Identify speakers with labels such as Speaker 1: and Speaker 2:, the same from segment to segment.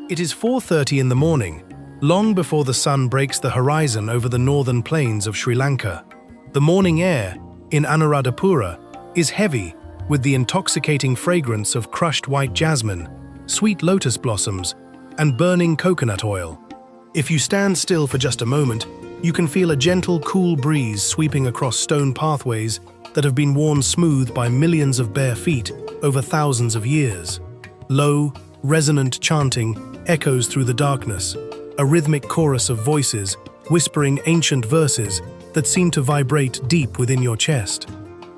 Speaker 1: It is 4:30 in the morning, long before the sun breaks the horizon over the northern plains of Sri Lanka. The morning air in Anuradhapura is heavy with the intoxicating fragrance of crushed white jasmine, sweet lotus blossoms, and burning coconut oil. If you stand still for just a moment, you can feel a gentle, cool breeze sweeping across stone pathways that have been worn smooth by millions of bare feet over thousands of years. Low, resonant chanting echoes through the darkness, a rhythmic chorus of voices whispering ancient verses that seem to vibrate deep within your chest.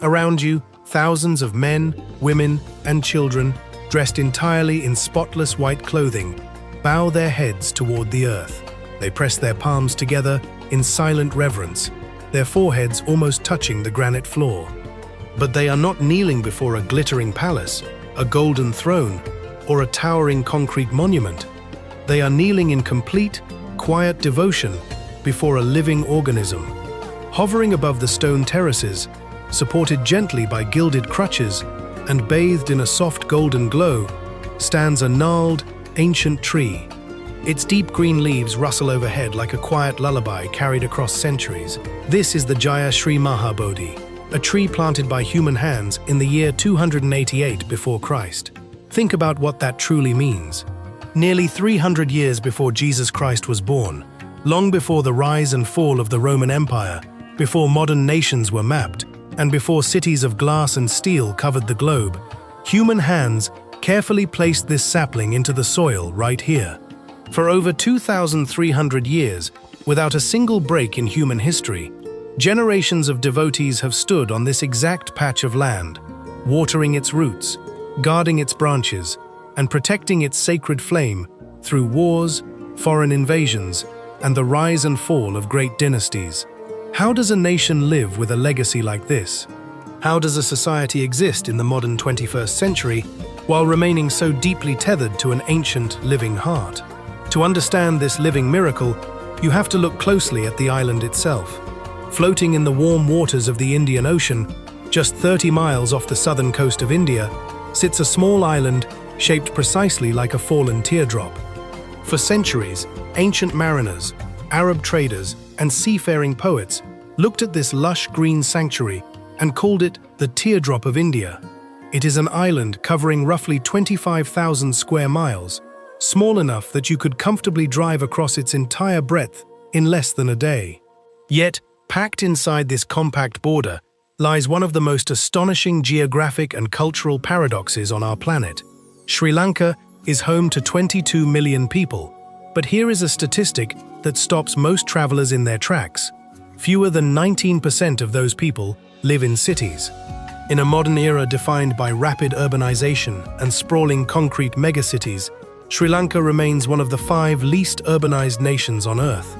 Speaker 1: Around you, thousands of men, women, and children, dressed entirely in spotless white clothing, bow their heads toward the earth. They press their palms together in silent reverence, their foreheads almost touching the granite floor. But they are not kneeling before a glittering palace, a golden throne, or a towering concrete monument. They are kneeling in complete, quiet devotion before a living organism. Hovering above the stone terraces, supported gently by gilded crutches and bathed in a soft golden glow, stands a gnarled, ancient tree. Its deep green leaves rustle overhead like a quiet lullaby carried across centuries. This is the Jaya Sri Maha Bodhi, a tree planted by human hands in the year 288 before Christ. Think about what that truly means. Nearly 300 years before Jesus Christ was born, long before the rise and fall of the Roman Empire, before modern nations were mapped, and before cities of glass and steel covered the globe, human hands carefully placed this sapling into the soil right here. For over 2,300 years, without a single break in human history, generations of devotees have stood on this exact patch of land, watering its roots, guarding its branches, and protecting its sacred flame through wars, foreign invasions, and the rise and fall of great dynasties. How does a nation live with a legacy like this? How does a society exist in the modern 21st century while remaining so deeply tethered to an ancient, living heart? To understand this living miracle, you have to look closely at the island itself. Floating in the warm waters of the Indian Ocean, just 30 miles off the southern coast of India, sits a small island shaped precisely like a fallen teardrop. For centuries, ancient mariners, Arab traders, and seafaring poets looked at this lush green sanctuary and called it the Teardrop of India. It is an island covering roughly 25,000 square miles, small enough that you could comfortably drive across its entire breadth in less than a day. Yet, packed inside this compact border lies one of the most astonishing geographic and cultural paradoxes on our planet. Sri Lanka is home to 22 million people, but here is a statistic that stops most travelers in their tracks. Fewer than 19% of those people live in cities. In a modern era defined by rapid urbanization and sprawling concrete megacities, Sri Lanka remains one of the 5 least urbanized nations on Earth.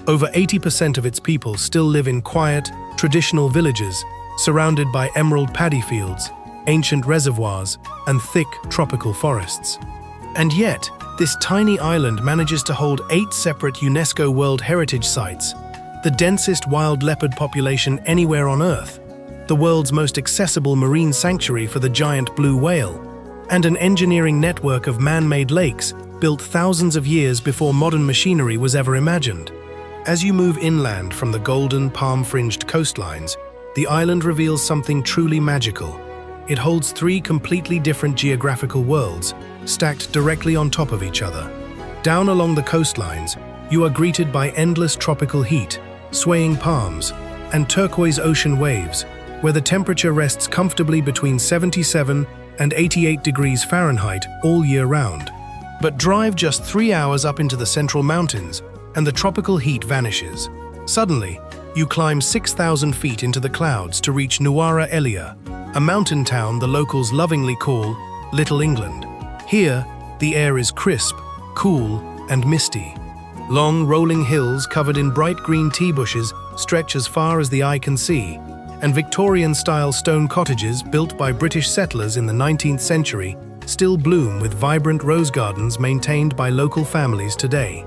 Speaker 1: Over 80% of its people still live in quiet, traditional villages, surrounded by emerald paddy fields, ancient reservoirs, and thick tropical forests. And yet, this tiny island manages to hold 8 separate UNESCO World Heritage Sites, the densest wild leopard population anywhere on Earth, the world's most accessible marine sanctuary for the giant blue whale, and an engineering network of man-made lakes built thousands of years before modern machinery was ever imagined. As you move inland from the golden, palm-fringed coastlines, the island reveals something truly magical. It holds 3 completely different geographical worlds, stacked directly on top of each other. Down along the coastlines, you are greeted by endless tropical heat, swaying palms, and turquoise ocean waves, where the temperature rests comfortably between 77 and 88 degrees Fahrenheit all year round. But drive just 3 hours up into the central mountains, and the tropical heat vanishes. Suddenly, you climb 6,000 feet into the clouds to reach Nuwara Eliya, a mountain town the locals lovingly call Little England. Here, the air is crisp, cool, and misty. Long, rolling hills covered in bright green tea bushes stretch as far as the eye can see, and Victorian-style stone cottages built by British settlers in the 19th century still bloom with vibrant rose gardens maintained by local families today.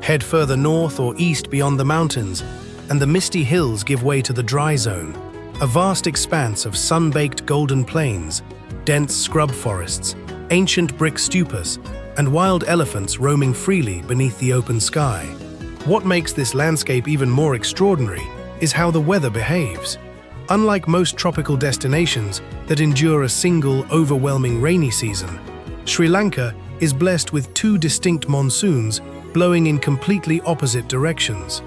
Speaker 1: Head further north or east beyond the mountains, and the misty hills give way to the dry zone, a vast expanse of sun-baked golden plains, dense scrub forests, ancient brick stupas, and wild elephants roaming freely beneath the open sky. What makes this landscape even more extraordinary is how the weather behaves. Unlike most tropical destinations that endure a single, overwhelming rainy season, Sri Lanka is blessed with two distinct monsoons blowing in completely opposite directions.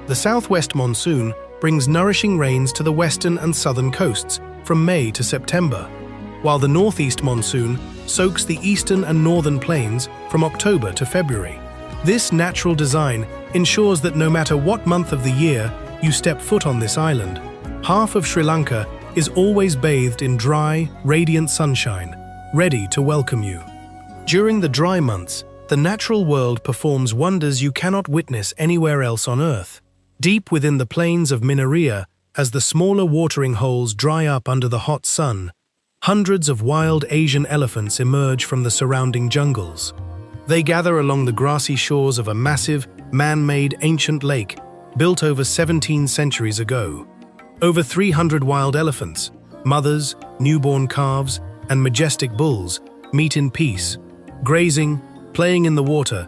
Speaker 1: The southwest monsoon brings nourishing rains to the western and southern coasts from May to September, while the northeast monsoon soaks the eastern and northern plains from October to February. This natural design ensures that no matter what month of the year you step foot on this island, half of Sri Lanka is always bathed in dry, radiant sunshine, ready to welcome you. During the dry months, the natural world performs wonders you cannot witness anywhere else on Earth. Deep within the plains of Minaria, as the smaller watering holes dry up under the hot sun, hundreds of wild Asian elephants emerge from the surrounding jungles. They gather along the grassy shores of a massive, man-made ancient lake built over 17 centuries ago. Over 300 wild elephants, mothers, newborn calves, and majestic bulls meet in peace, grazing, playing in the water,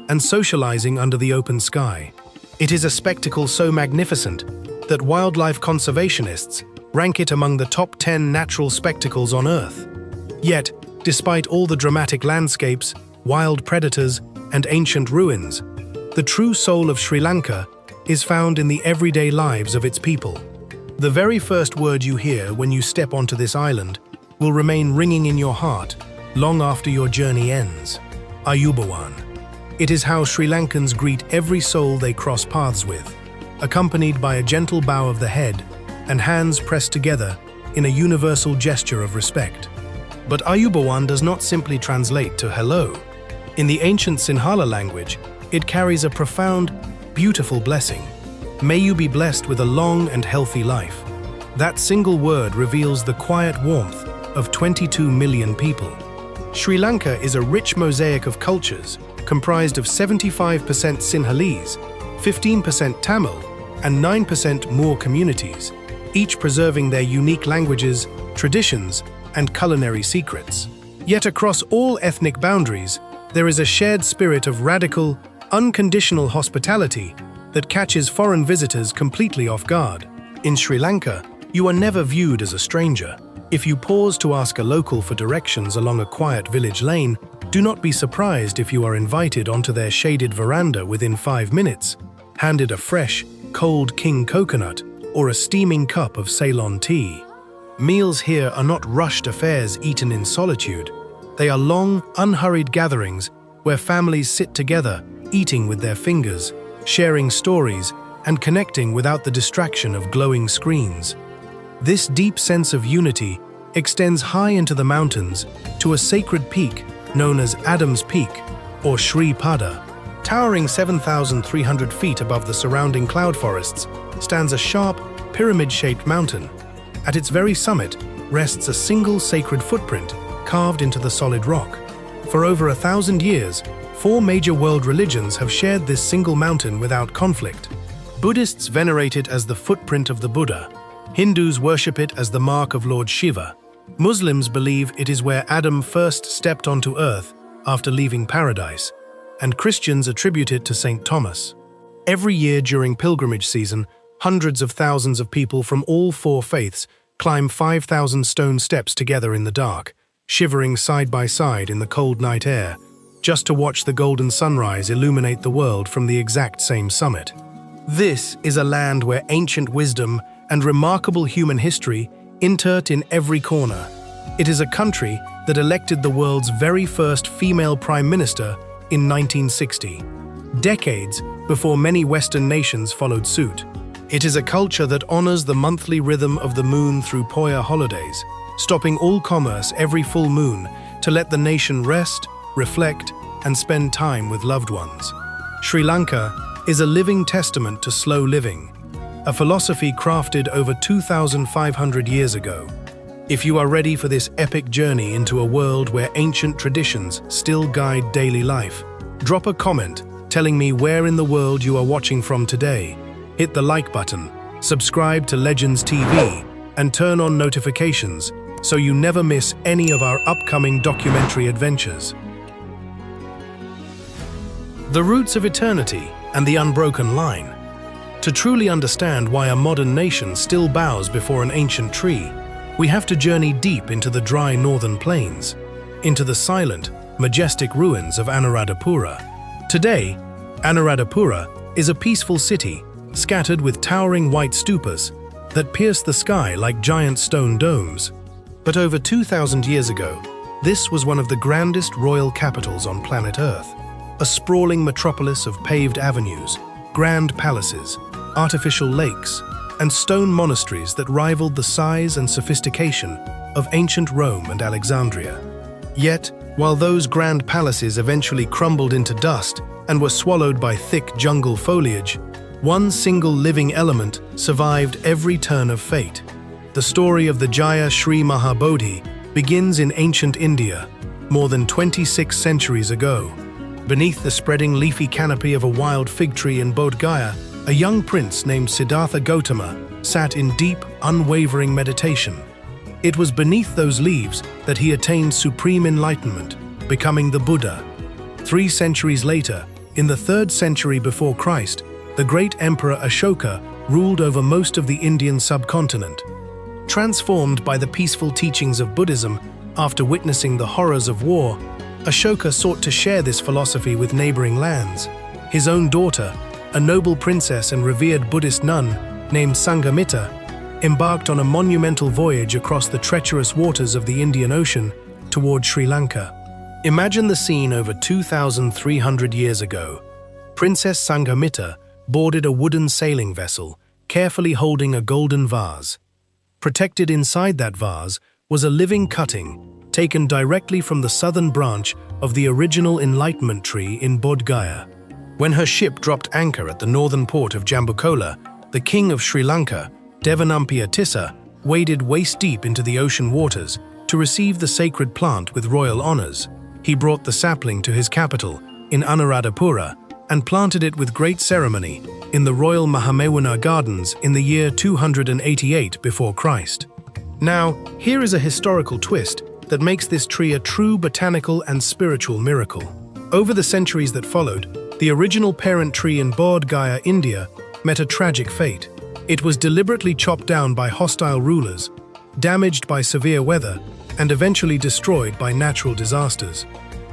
Speaker 1: and socializing under the open sky. It is a spectacle so magnificent that wildlife conservationists rank it among the top 10 natural spectacles on Earth. Yet, despite all the dramatic landscapes, wild predators, and ancient ruins, the true soul of Sri Lanka is found in the everyday lives of its people. The very first word you hear when you step onto this island will remain ringing in your heart long after your journey ends. Ayubawan. It is how Sri Lankans greet every soul they cross paths with, accompanied by a gentle bow of the head and hands pressed together in a universal gesture of respect. But Ayubawan does not simply translate to hello. In the ancient Sinhala language, it carries a profound, beautiful blessing. May you be blessed with a long and healthy life. That single word reveals the quiet warmth of 22 million people. Sri Lanka is a rich mosaic of cultures comprised of 75% Sinhalese, 15% Tamil, and 9% Moor communities, each preserving their unique languages, traditions, and culinary secrets. Yet across all ethnic boundaries, there is a shared spirit of radical, unconditional hospitality that catches foreign visitors completely off guard. In Sri Lanka, you are never viewed as a stranger. If you pause to ask a local for directions along a quiet village lane, do not be surprised if you are invited onto their shaded veranda within 5 minutes, handed a fresh, cold king coconut or a steaming cup of Ceylon tea. Meals here are not rushed affairs eaten in solitude. They are long, unhurried gatherings where families sit together, eating with their fingers, sharing stories, and connecting without the distraction of glowing screens. This deep sense of unity extends high into the mountains to a sacred peak known as Adam's Peak, or Sri Pada. Towering 7,300 feet above the surrounding cloud forests stands a sharp, pyramid-shaped mountain. At its very summit rests a single sacred footprint carved into the solid rock. For over 1,000 years, 4 major world religions have shared this single mountain without conflict. Buddhists venerate it as the footprint of the Buddha. Hindus worship it as the mark of Lord Shiva. Muslims believe it is where Adam first stepped onto earth after leaving paradise, and Christians attribute it to St. Thomas. Every year during pilgrimage season, hundreds of thousands of people from all 4 faiths climb 5,000 stone steps together in the dark, shivering side by side in the cold night air, just to watch the golden sunrise illuminate the world from the exact same summit. This is a land where ancient wisdom and remarkable human history interred in every corner. It is a country that elected the world's very first female prime minister in 1960, decades before many Western nations followed suit. It is a culture that honors the monthly rhythm of the moon through Poya holidays, stopping all commerce every full moon to let the nation rest, reflect, and spend time with loved ones. Sri Lanka is a living testament to slow living, a philosophy crafted over 2,500 years ago. If you are ready for this epic journey into a world where ancient traditions still guide daily life, drop a comment telling me where in the world you are watching from today. Hit the like button, subscribe to Legends TV, and turn on notifications so you never miss any of our upcoming documentary adventures. The roots of eternity and the unbroken line. To truly understand why a modern nation still bows before an ancient tree, we have to journey deep into the dry northern plains, into the silent, majestic ruins of Anuradhapura. Today, Anuradhapura is a peaceful city, scattered with towering white stupas that pierce the sky like giant stone domes. But over 2,000 years ago, this was one of the grandest royal capitals on planet Earth, a sprawling metropolis of paved avenues, grand palaces, artificial lakes, and stone monasteries that rivaled the size and sophistication of ancient Rome and Alexandria. Yet, while those grand palaces eventually crumbled into dust and were swallowed by thick jungle foliage, one single living element survived every turn of fate. The story of the Jaya Sri Maha Bodhi begins in ancient India, more than 26 centuries ago. Beneath the spreading leafy canopy of a wild fig tree in Bodh Gaya, a young prince named Siddhartha Gautama sat in deep, unwavering meditation. It was beneath those leaves that he attained supreme enlightenment, becoming the Buddha. 3 centuries later, in the 3rd century before Christ, the great emperor Ashoka ruled over most of the Indian subcontinent. Transformed by the peaceful teachings of Buddhism after witnessing the horrors of war, Ashoka sought to share this philosophy with neighboring lands. His own daughter, a noble princess and revered Buddhist nun named Sanghamitta, embarked on a monumental voyage across the treacherous waters of the Indian Ocean toward Sri Lanka. Imagine the scene over 2,300 years ago. Princess Sanghamitta boarded a wooden sailing vessel, carefully holding a golden vase. Protected inside that vase was a living cutting, taken directly from the southern branch of the original enlightenment tree in Bodh Gaya. When her ship dropped anchor at the northern port of Jambukola, the king of Sri Lanka, Devanampiya Tissa, waded waist-deep into the ocean waters to receive the sacred plant with royal honors. He brought the sapling to his capital, in Anuradhapura, and planted it with great ceremony in the royal Mahamewuna Gardens in the year 288 before Christ. Now, here is a historical twist that makes this tree a true botanical and spiritual miracle. Over the centuries that followed, the original parent tree in Bodh Gaya, India, met a tragic fate. It was deliberately chopped down by hostile rulers, damaged by severe weather, and eventually destroyed by natural disasters.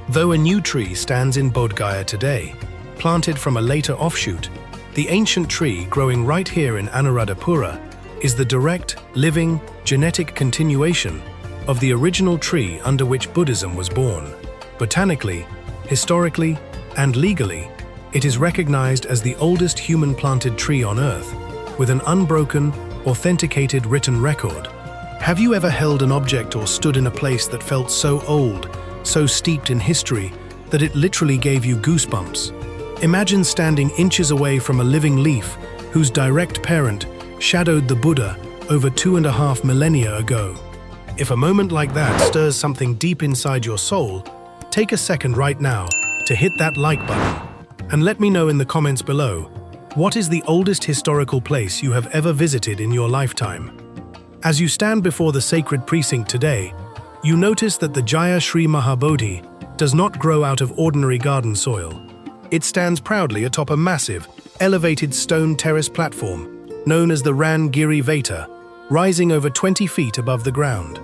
Speaker 1: Though a new tree stands in Bodh Gaya today, planted from a later offshoot, the ancient tree growing right here in Anuradhapura is the direct, living, genetic continuation of the original tree under which Buddhism was born. Botanically, historically, and legally, it is recognized as the oldest human-planted tree on Earth, with an unbroken, authenticated written record. Have you ever held an object or stood in a place that felt so old, so steeped in history, that it literally gave you goosebumps? Imagine standing inches away from a living leaf whose direct parent shadowed the Buddha over 2.5 millennia ago. If a moment like that stirs something deep inside your soul, take a second right now to hit that like button and let me know in the comments below, what is the oldest historical place you have ever visited in your lifetime? As you stand before the sacred precinct today, you notice that the Jaya Sri Maha Bodhi does not grow out of ordinary garden soil. It stands proudly atop a massive, elevated stone terrace platform, known as the Ran Giri Veta, rising over 20 feet above the ground.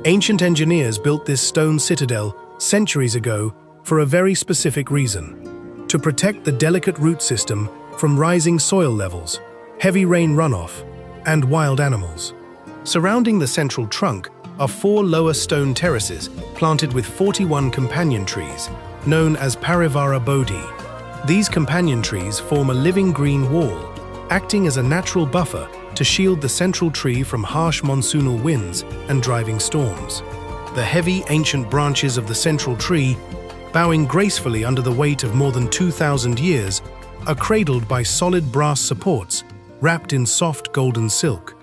Speaker 1: Ancient engineers built this stone citadel centuries ago for a very specific reason: to protect the delicate root system from rising soil levels, heavy rain runoff, and wild animals. Surrounding the central trunk are 4 lower stone terraces planted with 41 companion trees, known as Parivara Bodhi. These companion trees form a living green wall, acting as a natural buffer to shield the central tree from harsh monsoonal winds and driving storms. The heavy, ancient branches of the central tree, bowing gracefully under the weight of more than 2,000 years, are cradled by solid brass supports wrapped in soft golden silk.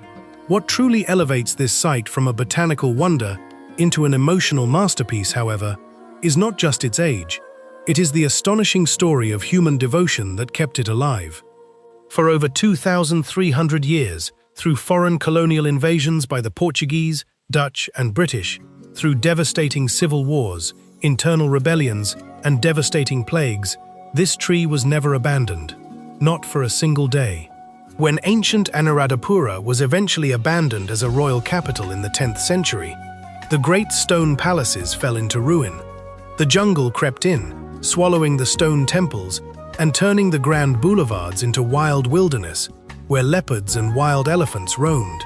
Speaker 1: What truly elevates this site from a botanical wonder into an emotional masterpiece, however, is not just its age. It is the astonishing story of human devotion that kept it alive. For over 2,300 years, through foreign colonial invasions by the Portuguese, Dutch, and British, through devastating civil wars, internal rebellions, and devastating plagues, This tree was never abandoned, not for a single day. When ancient Anuradhapura was eventually abandoned as a royal capital in the 10th century, the great stone palaces fell into ruin. The jungle crept in, swallowing the stone temples and turning the grand boulevards into wild wilderness, where leopards and wild elephants roamed.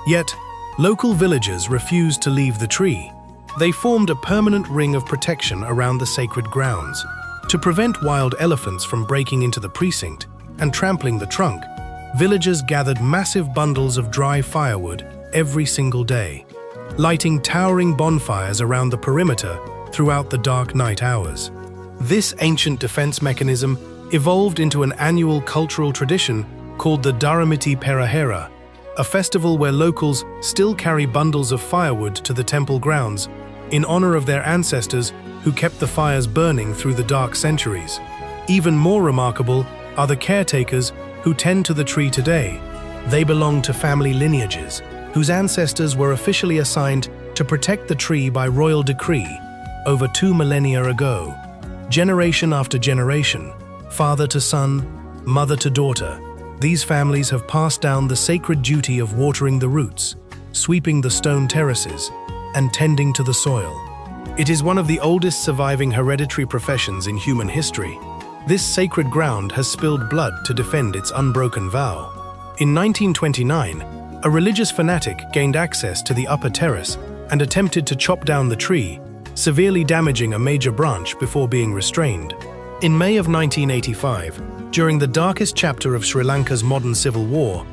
Speaker 1: Yet, local villagers refused to leave the tree. They formed a permanent ring of protection around the sacred grounds. To prevent wild elephants from breaking into the precinct and trampling the trunk, villagers gathered massive bundles of dry firewood every single day, lighting towering bonfires around the perimeter throughout the dark night hours. This ancient defense mechanism evolved into an annual cultural tradition called the Dharamiti Perahera, a festival where locals still carry bundles of firewood to the temple grounds in honor of their ancestors who kept the fires burning through the dark centuries. Even more remarkable are the caretakers who tend to the tree today. They belong to family lineages, whose ancestors were officially assigned to protect the tree by royal decree over 2 millennia ago. Generation after generation, father to son, mother to daughter, these families have passed down the sacred duty of watering the roots, sweeping the stone terraces, and tending to the soil. It is one of the oldest surviving hereditary professions in human history. This sacred ground has spilled blood to defend its unbroken vow. In 1929, a religious fanatic gained access to the upper terrace and attempted to chop down the tree, severely damaging a major branch before being restrained. In May of 1985, during the darkest chapter of Sri Lanka's modern civil war,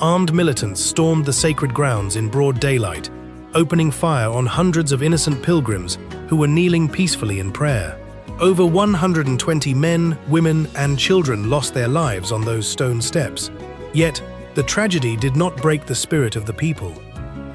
Speaker 1: armed militants stormed the sacred grounds in broad daylight, opening fire on hundreds of innocent pilgrims who were kneeling peacefully in prayer. Over 120 men, women, and children lost their lives on those stone steps. Yet, the tragedy did not break the spirit of the people.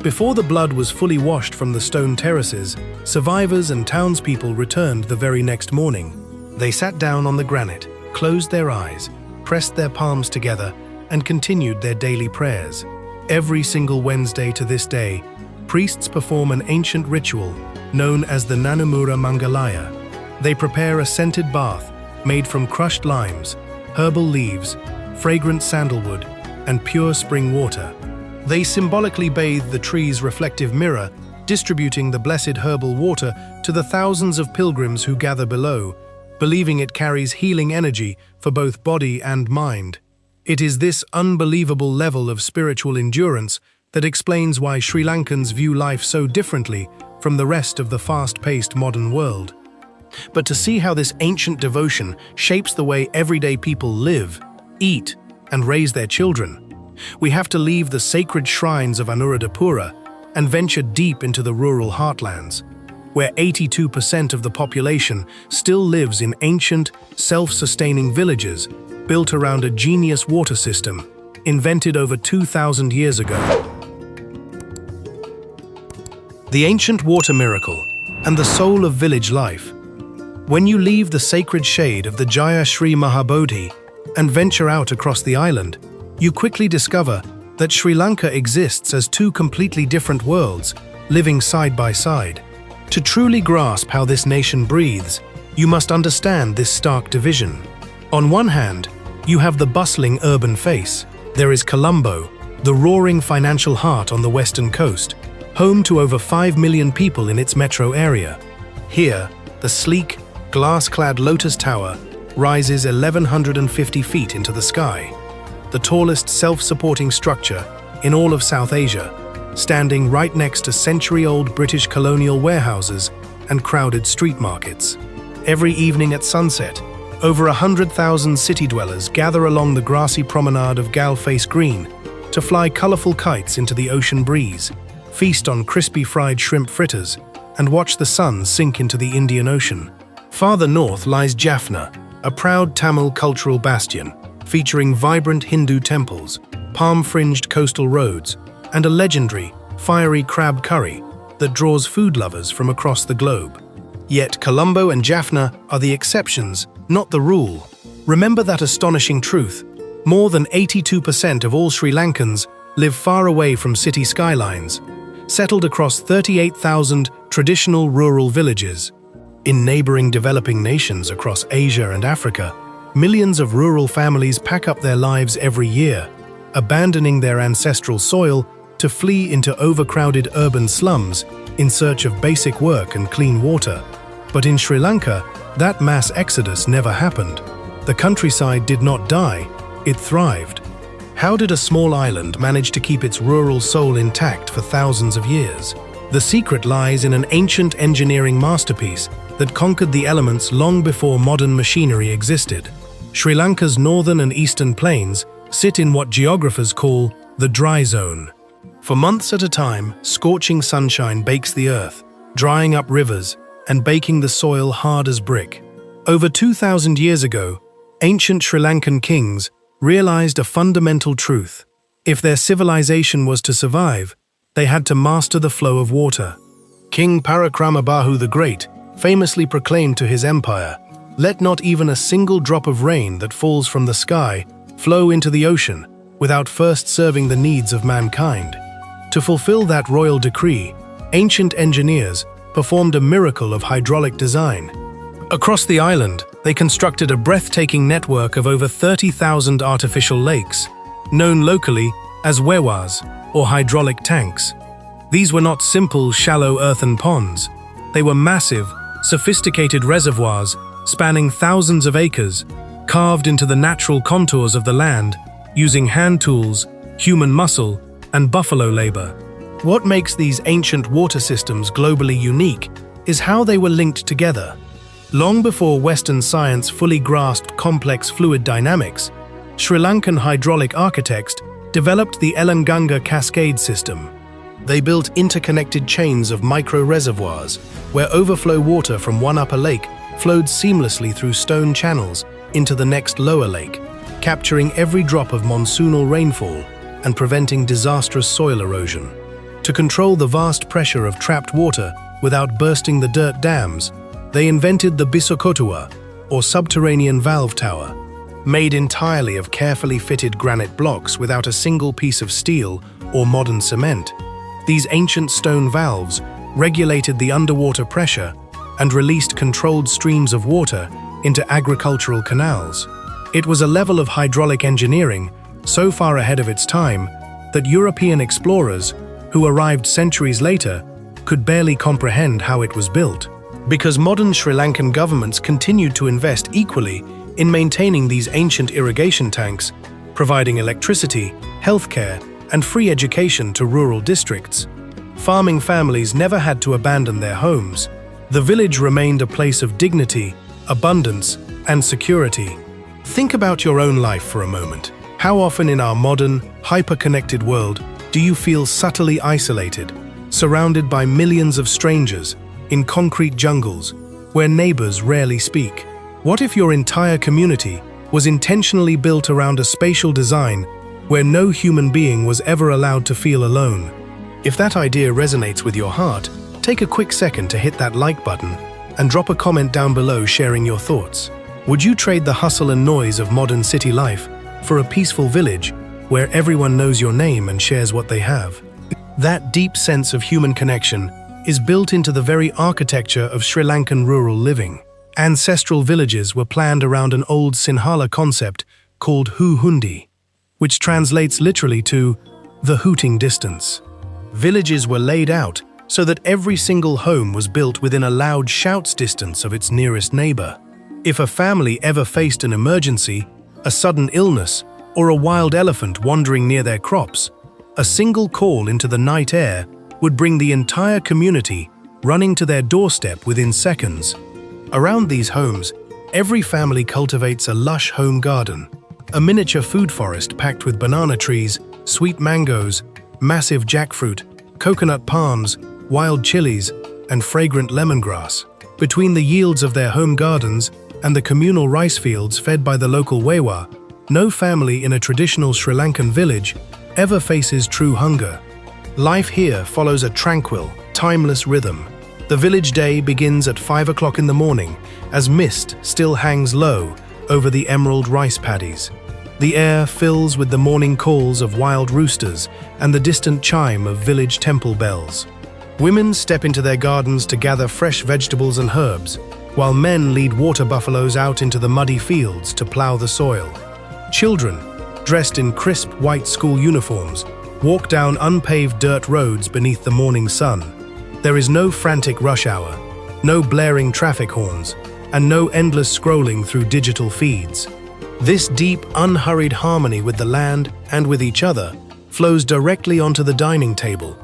Speaker 1: Before the blood was fully washed from the stone terraces, survivors and townspeople returned the very next morning. They sat down on the granite, closed their eyes, pressed their palms together, and continued their daily prayers. Every single Wednesday to this day, priests perform an ancient ritual known as the Nanumura Mangalaya. They prepare a scented bath made from crushed limes, herbal leaves, fragrant sandalwood, and pure spring water. They symbolically bathe the tree's reflective mirror, distributing the blessed herbal water to the thousands of pilgrims who gather below, believing it carries healing energy for both body and mind. It is this unbelievable level of spiritual endurance that explains why Sri Lankans view life so differently from the rest of the fast-paced modern world. But to see how this ancient devotion shapes the way everyday people live, eat, and raise their children, we have to leave the sacred shrines of Anuradhapura and venture deep into the rural heartlands, where 82% of the population still lives in ancient, self-sustaining villages built around a genius water system invented over 2,000 years ago. The ancient water miracle and the soul of village life. When you leave the sacred shade of the Jaya Sri Maha Bodhi and venture out across the island, you quickly discover that Sri Lanka exists as two completely different worlds, living side by side. To truly grasp how this nation breathes, you must understand this stark division. On one hand, you have the bustling urban face. There is Colombo, the roaring financial heart on the western coast, home to over 5 million people in its metro area. Here, the sleek, glass-clad Lotus Tower rises 1,150 feet into the sky, the tallest self-supporting structure in all of South Asia, standing right next to century-old British colonial warehouses and crowded street markets. Every evening at sunset, over 100,000 city dwellers gather along the grassy promenade of Galface Green to fly colorful kites into the ocean breeze, feast on crispy fried shrimp fritters, and watch the sun sink into the Indian Ocean. Farther north lies Jaffna, a proud Tamil cultural bastion, featuring vibrant Hindu temples, palm-fringed coastal roads, and a legendary, fiery crab curry that draws food lovers from across the globe. Yet Colombo and Jaffna are the exceptions, not the rule. Remember that astonishing truth: more than 82% of all Sri Lankans live far away from city skylines, settled across 38,000 traditional rural villages. In neighboring developing nations across Asia and Africa, millions of rural families pack up their lives every year, abandoning their ancestral soil to flee into overcrowded urban slums in search of basic work and clean water. But in Sri Lanka, that mass exodus never happened. The countryside did not die, it thrived. How did a small island manage to keep its rural soul intact for thousands of years? The secret lies in an ancient engineering masterpiece that conquered the elements long before modern machinery existed. Sri Lanka's northern and eastern plains sit in what geographers call the dry zone. For months at a time, scorching sunshine bakes the earth, drying up rivers and baking the soil hard as brick. Over 2,000 years ago, ancient Sri Lankan kings realized a fundamental truth. If their civilization was to survive, they had to master the flow of water. King Parakramabahu the Great famously proclaimed to his empire, "Let not even a single drop of rain that falls from the sky flow into the ocean without first serving the needs of mankind." To fulfill that royal decree, ancient engineers performed a miracle of hydraulic design. Across the island, they constructed a breathtaking network of over 30,000 artificial lakes, known locally as Wewas, or hydraulic tanks. These were not simple, shallow earthen ponds. They were massive, sophisticated reservoirs spanning thousands of acres, carved into the natural contours of the land, using hand tools, human muscle, and buffalo labor. What makes these ancient water systems globally unique is how they were linked together. Long before Western science fully grasped complex fluid dynamics, Sri Lankan hydraulic architects developed the Elanganga cascade system. They built interconnected chains of micro-reservoirs, where overflow water from one upper lake flowed seamlessly through stone channels into the next lower lake, capturing every drop of monsoonal rainfall and preventing disastrous soil erosion. To control the vast pressure of trapped water without bursting the dirt dams, they invented the Bisokotuwa, or subterranean valve tower. Made entirely of carefully fitted granite blocks without a single piece of steel or modern cement, these ancient stone valves regulated the underwater pressure and released controlled streams of water into agricultural canals. It was a level of hydraulic engineering so far ahead of its time that European explorers, who arrived centuries later, could barely comprehend how it was built. Because modern Sri Lankan governments continued to invest equally in maintaining these ancient irrigation tanks, providing electricity, healthcare, and free education to rural districts. Farming families never had to abandon their homes. The village remained a place of dignity, abundance, and security. Think about your own life for a moment. How often in our modern, hyper-connected world do you feel subtly isolated, surrounded by millions of strangers, in concrete jungles, where neighbors rarely speak? What if your entire community was intentionally built around a spatial design where no human being was ever allowed to feel alone? If that idea resonates with your heart, take a quick second to hit that like button and drop a comment down below sharing your thoughts. Would you trade the hustle and noise of modern city life for a peaceful village where everyone knows your name and shares what they have? That deep sense of human connection is built into the very architecture of Sri Lankan rural living. Ancestral villages were planned around an old Sinhala concept called hundi, which translates literally to the hooting distance. Villages were laid out so that every single home was built within a loud shout's distance of its nearest neighbor. If a family ever faced an emergency, a sudden illness, or a wild elephant wandering near their crops, a single call into the night air would bring the entire community running to their doorstep within seconds. Around these homes, every family cultivates a lush home garden, a miniature food forest packed with banana trees, sweet mangoes, massive jackfruit, coconut palms, wild chilies, and fragrant lemongrass. Between the yields of their home gardens and the communal rice fields fed by the local Wewa, no family in a traditional Sri Lankan village ever faces true hunger. Life here follows a tranquil, timeless rhythm. The village day begins at 5 o'clock in the morning as mist still hangs low over the emerald rice paddies. The air fills with the morning calls of wild roosters and the distant chime of village temple bells. Women step into their gardens to gather fresh vegetables and herbs, while men lead water buffaloes out into the muddy fields to plow the soil. Children, dressed in crisp white school uniforms, walk down unpaved dirt roads beneath the morning sun. There is no frantic rush hour, no blaring traffic horns, and no endless scrolling through digital feeds. This deep, unhurried harmony with the land and with each other flows directly onto the dining table,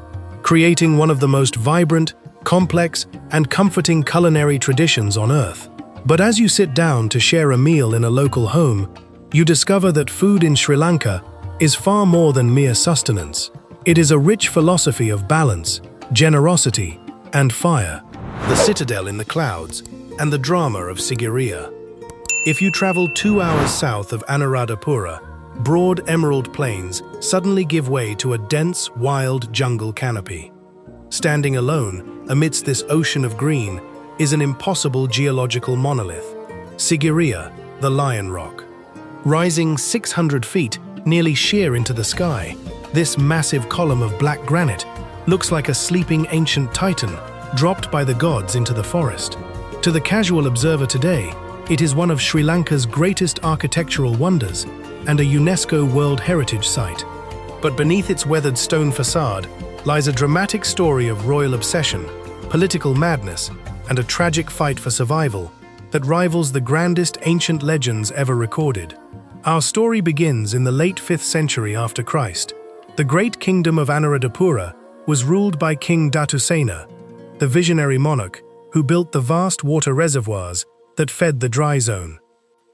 Speaker 1: creating one of the most vibrant, complex, and comforting culinary traditions on earth. But as you sit down to share a meal in a local home, you discover that food in Sri Lanka is far more than mere sustenance. It is a rich philosophy of balance, generosity, and fire. The citadel in the clouds and the drama of Sigiriya. If you travel 2 hours south of Anuradhapura, broad emerald plains suddenly give way to a dense, wild jungle canopy. Standing alone amidst this ocean of green is an impossible geological monolith, Sigiriya, the Lion Rock. Rising 600 feet, nearly sheer into the sky, this massive column of black granite looks like a sleeping ancient titan dropped by the gods into the forest. To the casual observer today, it is one of Sri Lanka's greatest architectural wonders and a UNESCO World Heritage Site. But beneath its weathered stone facade lies a dramatic story of royal obsession, political madness, and a tragic fight for survival that rivals the grandest ancient legends ever recorded. Our story begins in the late 5th century after Christ. The great kingdom of Anuradhapura was ruled by King Datusena, the visionary monarch who built the vast water reservoirs that fed the dry zone.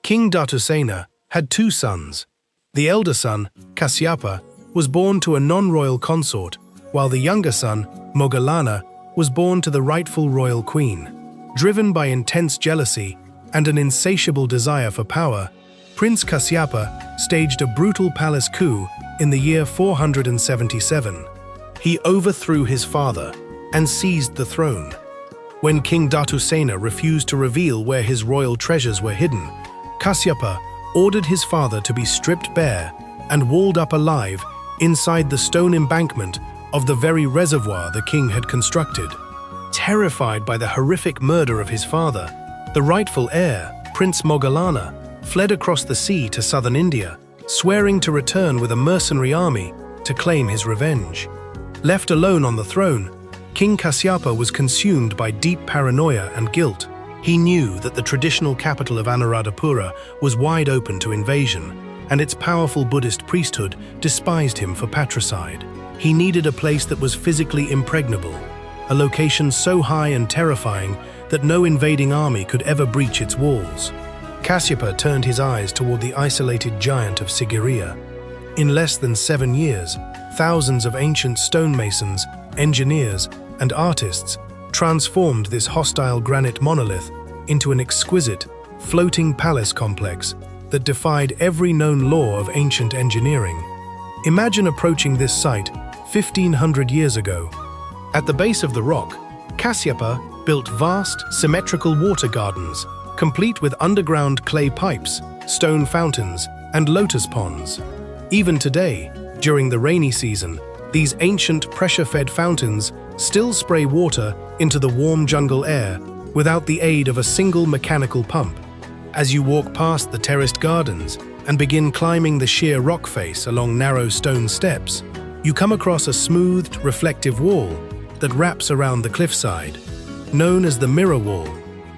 Speaker 1: King Datusena had 2 sons. The elder son, Kasyapa, was born to a non-royal consort, while the younger son, Moggallana, was born to the rightful royal queen. Driven by intense jealousy and an insatiable desire for power, Prince Kasyapa staged a brutal palace coup in the year 477. He overthrew his father and seized the throne. When King Datusena refused to reveal where his royal treasures were hidden, Kasyapa ordered his father to be stripped bare and walled up alive inside the stone embankment of the very reservoir the king had constructed. Terrified by the horrific murder of his father, the rightful heir, Prince Moggallana, fled across the sea to southern India, swearing to return with a mercenary army to claim his revenge. Left alone on the throne, King Kasyapa was consumed by deep paranoia and guilt. He knew that the traditional capital of Anuradhapura was wide open to invasion, and its powerful Buddhist priesthood despised him for patricide. He needed a place that was physically impregnable, a location so high and terrifying that no invading army could ever breach its walls. Kasyapa turned his eyes toward the isolated giant of Sigiriya. In less than 7 years, thousands of ancient stonemasons, engineers, and artists transformed this hostile granite monolith into an exquisite, floating palace complex that defied every known law of ancient engineering. Imagine approaching this site 1,500 years ago. At the base of the rock, Kasyapa built vast, symmetrical water gardens, complete with underground clay pipes, stone fountains, and lotus ponds. Even today, during the rainy season, these ancient pressure-fed fountains still spray water into the warm jungle air without the aid of a single mechanical pump. As you walk past the terraced gardens and begin climbing the sheer rock face along narrow stone steps, you come across a smoothed, reflective wall that wraps around the cliffside. Known as the mirror wall,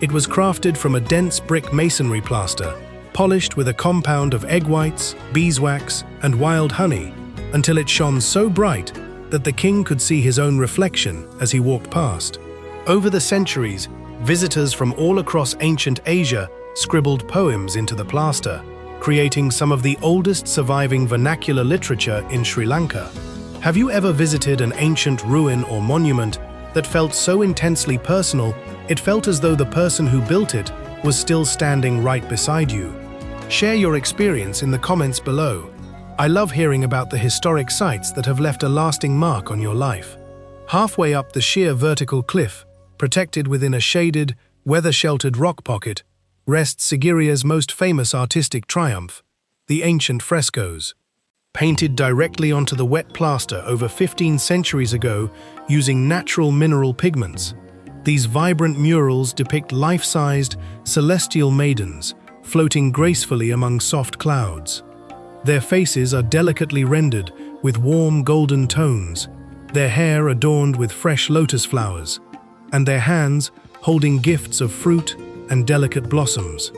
Speaker 1: it was crafted from a dense brick masonry plaster, polished with a compound of egg whites, beeswax, and wild honey, until it shone so bright that the king could see his own reflection as he walked past. Over the centuries, visitors from all across ancient Asia scribbled poems into the plaster, creating some of the oldest surviving vernacular literature in Sri Lanka. Have you ever visited an ancient ruin or monument that felt so intensely personal, it felt as though the person who built it was still standing right beside you? Share your experience in the comments below. I love hearing about the historic sites that have left a lasting mark on your life. Halfway up the sheer vertical cliff, protected within a shaded, weather-sheltered rock pocket, rests Sigiriya's most famous artistic triumph, the ancient frescoes. Painted directly onto the wet plaster over 15 centuries ago using natural mineral pigments, These vibrant murals depict life-sized, celestial maidens floating gracefully among soft clouds. Their faces are delicately rendered with warm golden tones, their hair adorned with fresh lotus flowers, and their hands holding gifts of fruit and delicate blossoms.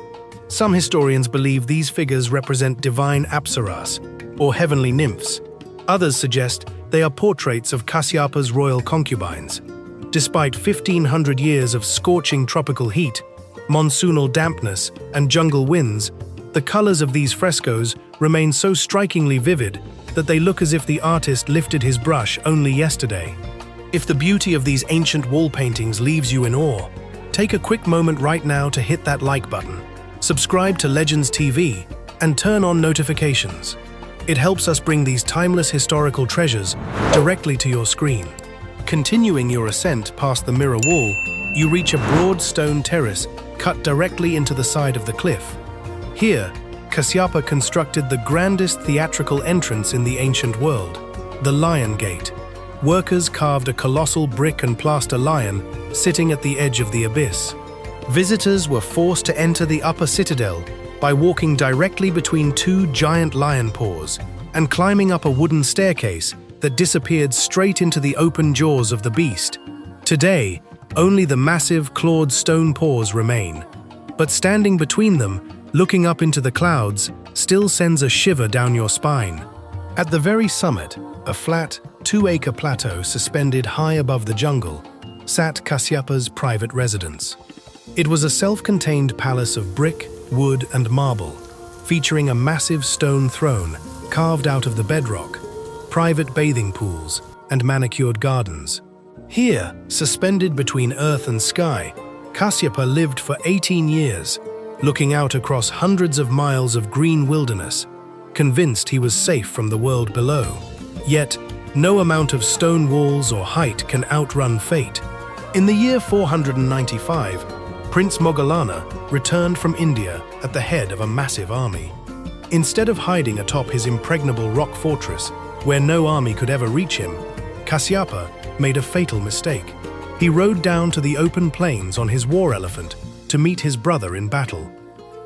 Speaker 1: Some historians believe these figures represent divine apsaras, or heavenly nymphs. Others suggest they are portraits of Kasyapa's royal concubines. Despite 1,500 years of scorching tropical heat, monsoonal dampness, and jungle winds, the colors of these frescoes remain so strikingly vivid that they look as if the artist lifted his brush only yesterday. If the beauty of these ancient wall paintings leaves you in awe, take a quick moment right now to hit that like button, subscribe to Legends TV, and turn on notifications. It helps us bring these timeless historical treasures directly to your screen. Continuing your ascent past the mirror wall, you reach a broad stone terrace cut directly into the side of the cliff. Here, Kasyapa constructed the grandest theatrical entrance in the ancient world, the Lion Gate. Workers carved a colossal brick and plaster lion sitting at the edge of the abyss. Visitors were forced to enter the upper citadel by walking directly between two giant lion paws and climbing up a wooden staircase that disappeared straight into the open jaws of the beast. Today, only the massive clawed stone paws remain, but standing between them, looking up into the clouds, still sends a shiver down your spine. At the very summit, a flat, 2-acre plateau suspended high above the jungle, sat Kasyapa's private residence. It was a self-contained palace of brick, wood, and marble, featuring a massive stone throne carved out of the bedrock, private bathing pools, and manicured gardens. Here, suspended between earth and sky, Kasyapa lived for 18 years, looking out across hundreds of miles of green wilderness, convinced he was safe from the world below. Yet, no amount of stone walls or height can outrun fate. In the year 495, Prince Moggallana returned from India at the head of a massive army. Instead of hiding atop his impregnable rock fortress, where no army could ever reach him, Kasyapa made a fatal mistake. He rode down to the open plains on his war elephant to meet his brother in battle.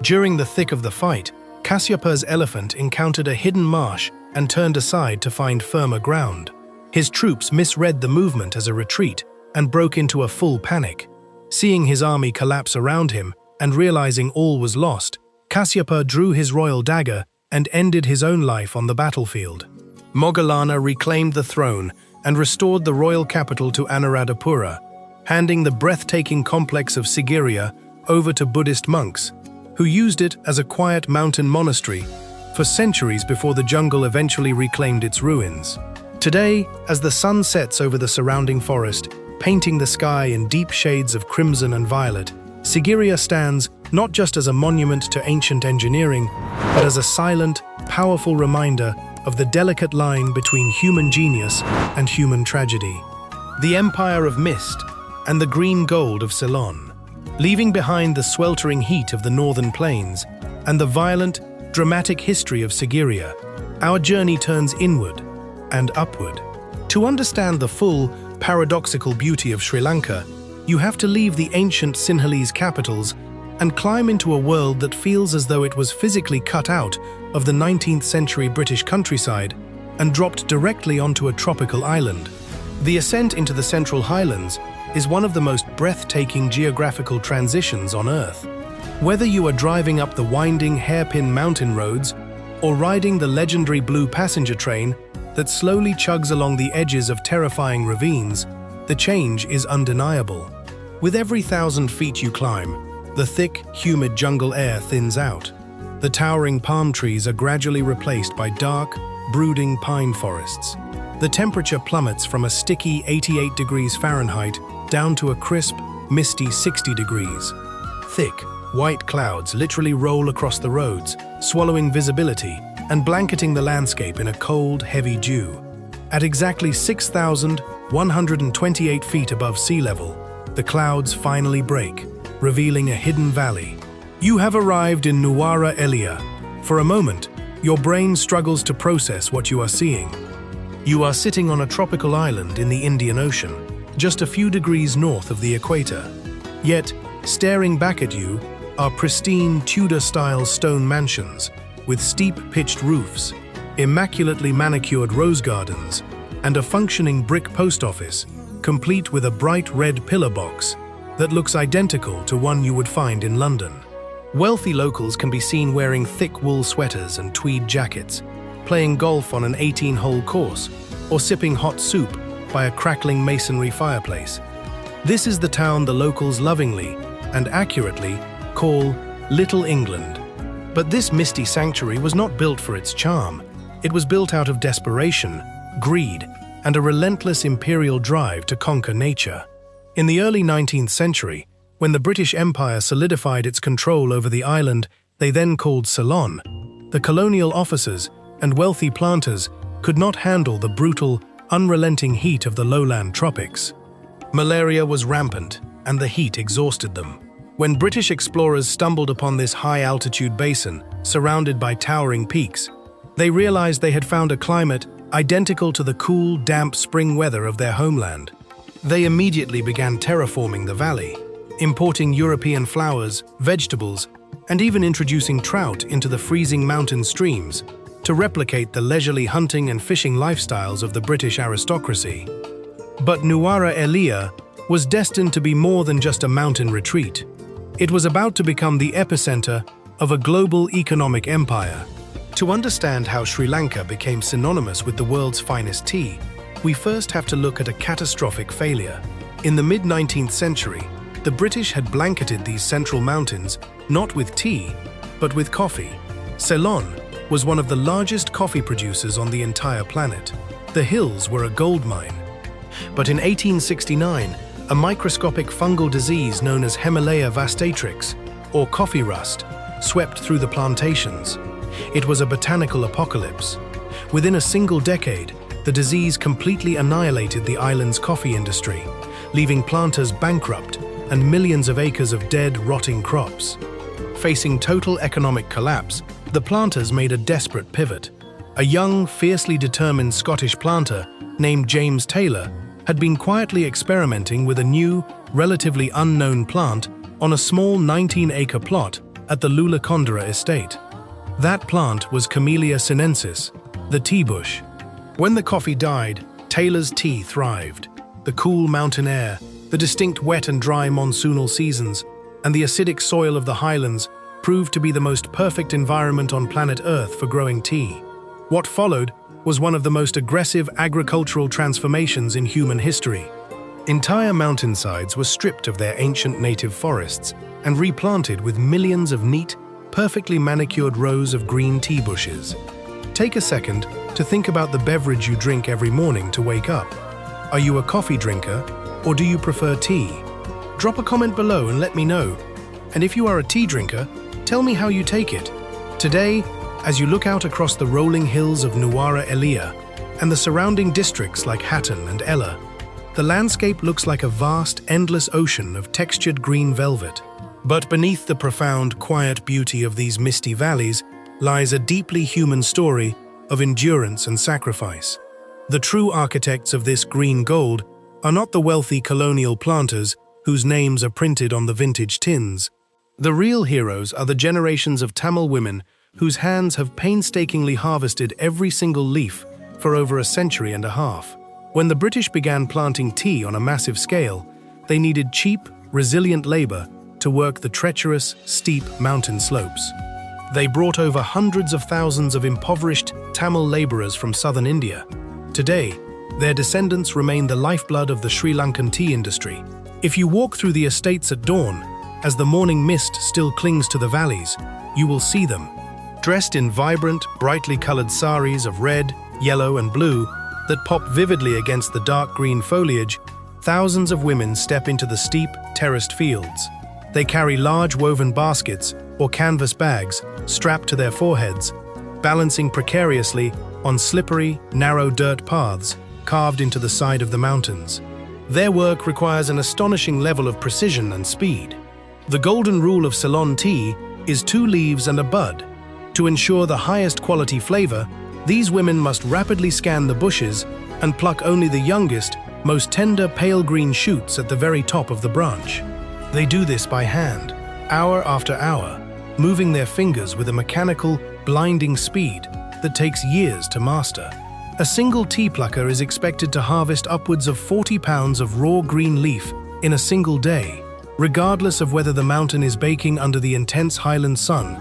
Speaker 1: During the thick of the fight, Kasyapa's elephant encountered a hidden marsh and turned aside to find firmer ground. His troops misread the movement as a retreat and broke into a full panic. Seeing his army collapse around him and realizing all was lost, Kasyapa drew his royal dagger and ended his own life on the battlefield. Moggallana reclaimed the throne and restored the royal capital to Anuradhapura, handing the breathtaking complex of Sigiriya over to Buddhist monks, who used it as a quiet mountain monastery for centuries before the jungle eventually reclaimed its ruins. Today, as the sun sets over the surrounding forest, painting the sky in deep shades of crimson and violet, Sigiriya stands not just as a monument to ancient engineering, but as a silent, powerful reminder of the delicate line between human genius and human tragedy. The Empire of Mist and the green gold of Ceylon, leaving behind the sweltering heat of the northern plains and the violent, dramatic history of Sigiriya, our journey turns inward and upward. To understand the full, paradoxical beauty of Sri Lanka, you have to leave the ancient Sinhalese capitals and climb into a world that feels as though it was physically cut out of the 19th century British countryside and dropped directly onto a tropical island. The ascent into the Central Highlands is one of the most breathtaking geographical transitions on Earth. Whether you are driving up the winding hairpin mountain roads or riding the legendary blue passenger train that slowly chugs along the edges of terrifying ravines, the change is undeniable. With every 1,000 feet you climb, the thick, humid jungle air thins out. The towering palm trees are gradually replaced by dark, brooding pine forests. The temperature plummets from a sticky 88 degrees Fahrenheit down to a crisp, misty 60 degrees. Thick, white clouds literally roll across the roads, swallowing visibility and blanketing the landscape in a cold, heavy dew. At exactly 6,128 feet above sea level, the clouds finally break, revealing a hidden valley. You have arrived in Nuwara Eliya. For a moment, your brain struggles to process what you are seeing. You are sitting on a tropical island in the Indian Ocean, just a few degrees north of the equator. Yet, staring back at you are pristine Tudor-style stone mansions with steep pitched roofs, immaculately manicured rose gardens, and a functioning brick post office, complete with a bright red pillar box that looks identical to one you would find in London. Wealthy locals can be seen wearing thick wool sweaters and tweed jackets, playing golf on an 18-hole course, or sipping hot soup by a crackling masonry fireplace. This is the town the locals lovingly and accurately call Little England. But this misty sanctuary was not built for its charm. It was built out of desperation, greed, and a relentless imperial drive to conquer nature. In the early 19th century, when the British Empire solidified its control over the island they then called Ceylon, the colonial officers and wealthy planters could not handle the brutal, unrelenting heat of the lowland tropics. Malaria was rampant, and the heat exhausted them. When British explorers stumbled upon this high-altitude basin, surrounded by towering peaks, they realized they had found a climate identical to the cool, damp spring weather of their homeland. They immediately began terraforming the valley, importing European flowers, vegetables, and even introducing trout into the freezing mountain streams to replicate the leisurely hunting and fishing lifestyles of the British aristocracy. But Nuwara Eliya was destined to be more than just a mountain retreat. It was about to become the epicenter of a global economic empire. To understand how Sri Lanka became synonymous with the world's finest tea, we first have to look at a catastrophic failure. In the mid-19th century, the British had blanketed these central mountains not with tea, but with coffee. Ceylon was one of the largest coffee producers on the entire planet. The hills were a gold mine. But in 1869, a microscopic fungal disease known as Himalaya vastatrix, or coffee rust, swept through the plantations. It was a botanical apocalypse. Within a single decade, the disease completely annihilated the island's coffee industry, leaving planters bankrupt and millions of acres of dead, rotting crops. Facing total economic collapse, the planters made a desperate pivot. A young, fiercely determined Scottish planter named James Taylor had been quietly experimenting with a new, relatively unknown plant on a small 19-acre plot at the Lulakondera estate. That plant was Camellia sinensis, the tea bush. When the coffee died, Taylor's tea thrived. The cool mountain air, the distinct wet and dry monsoonal seasons, and the acidic soil of the highlands proved to be the most perfect environment on planet Earth for growing tea. What followed was one of the most aggressive agricultural transformations in human history. Entire mountainsides were stripped of their ancient native forests and replanted with millions of neat, perfectly manicured rows of green tea bushes. Take a second to think about the beverage you drink every morning to wake up. Are you a coffee drinker, or do you prefer tea? Drop a comment below and let me know. And if you are a tea drinker, tell me how you take it. Today, as you look out across the rolling hills of Nuwara Eliya and the surrounding districts like Hatton and Ella, the landscape looks like a vast, endless ocean of textured green velvet. But beneath the profound, quiet beauty of these misty valleys lies a deeply human story of endurance and sacrifice. The true architects of this green gold are not the wealthy colonial planters whose names are printed on the vintage tins. The real heroes are the generations of Tamil women whose hands have painstakingly harvested every single leaf for over a century and a half. When the British began planting tea on a massive scale, they needed cheap, resilient labor to work the treacherous, steep mountain slopes. They brought over hundreds of thousands of impoverished Tamil laborers from southern India. Today, their descendants remain the lifeblood of the Sri Lankan tea industry. If you walk through the estates at dawn, as the morning mist still clings to the valleys, you will see them. Dressed in vibrant, brightly colored saris of red, yellow, and blue that pop vividly against the dark green foliage, thousands of women step into the steep, terraced fields. They carry large woven baskets or canvas bags strapped to their foreheads, balancing precariously on slippery, narrow dirt paths carved into the side of the mountains. Their work requires an astonishing level of precision and speed. The golden rule of Ceylon tea is 2 leaves and a bud. To ensure the highest quality flavor, these women must rapidly scan the bushes and pluck only the youngest, most tender pale green shoots at the very top of the branch. They do this by hand, hour after hour, moving their fingers with a mechanical, blinding speed that takes years to master. A single tea plucker is expected to harvest upwards of 40 pounds of raw green leaf in a single day, regardless of whether the mountain is baking under the intense highland sun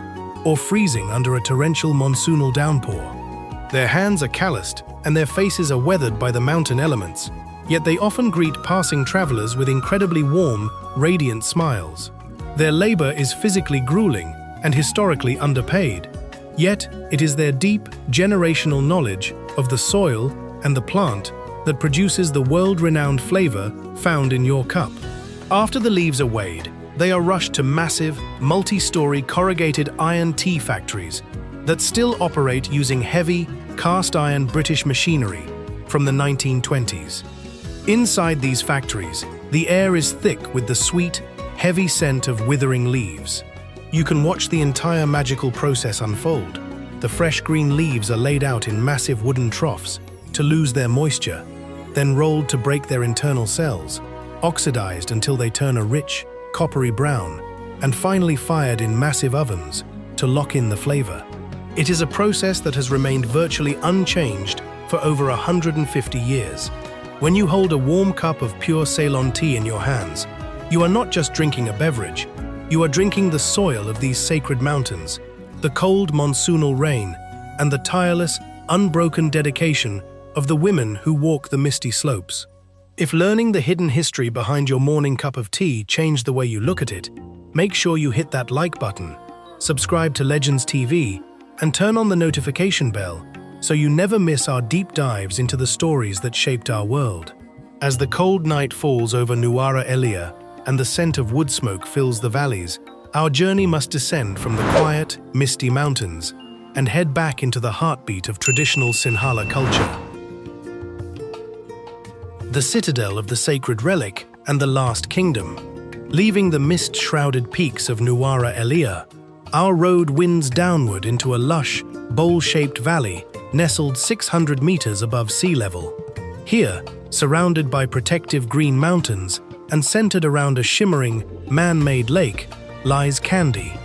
Speaker 1: or freezing under a torrential monsoonal downpour. Their hands are calloused and their faces are weathered by the mountain elements, yet they often greet passing travelers with incredibly warm, radiant smiles. Their labor is physically grueling and historically underpaid, yet it is their deep, generational knowledge of the soil and the plant that produces the world-renowned flavor found in your cup. After the leaves are weighed, they are rushed to massive, multi-story corrugated iron tea factories that still operate using heavy, cast-iron British machinery from the 1920s. Inside these factories, the air is thick with the sweet, heavy scent of withering leaves. You can watch the entire magical process unfold. The fresh green leaves are laid out in massive wooden troughs to lose their moisture, then rolled to break their internal cells, oxidized until they turn a rich, coppery brown, and finally fired in massive ovens to lock in the flavor. It is a process that has remained virtually unchanged for over 150 years. When you hold a warm cup of pure Ceylon tea in your hands, you are not just drinking a beverage, you are drinking the soil of these sacred mountains, the cold monsoonal rain, and the tireless, unbroken dedication of the women who walk the misty slopes. If learning the hidden history behind your morning cup of tea changed the way you look at it, make sure you hit that like button, subscribe to Legends TV, and turn on the notification bell so you never miss our deep dives into the stories that shaped our world. As the cold night falls over Nuwara Eliya and the scent of wood smoke fills the valleys, our journey must descend from the quiet, misty mountains and head back into the heartbeat of traditional Sinhala culture. The citadel of the sacred relic and the last kingdom. Leaving the mist-shrouded peaks of Nuwara Eliya, our road winds downward into a lush, bowl-shaped valley nestled 600 meters above sea level. Here, surrounded by protective green mountains and centered around a shimmering, man-made lake, lies Kandy.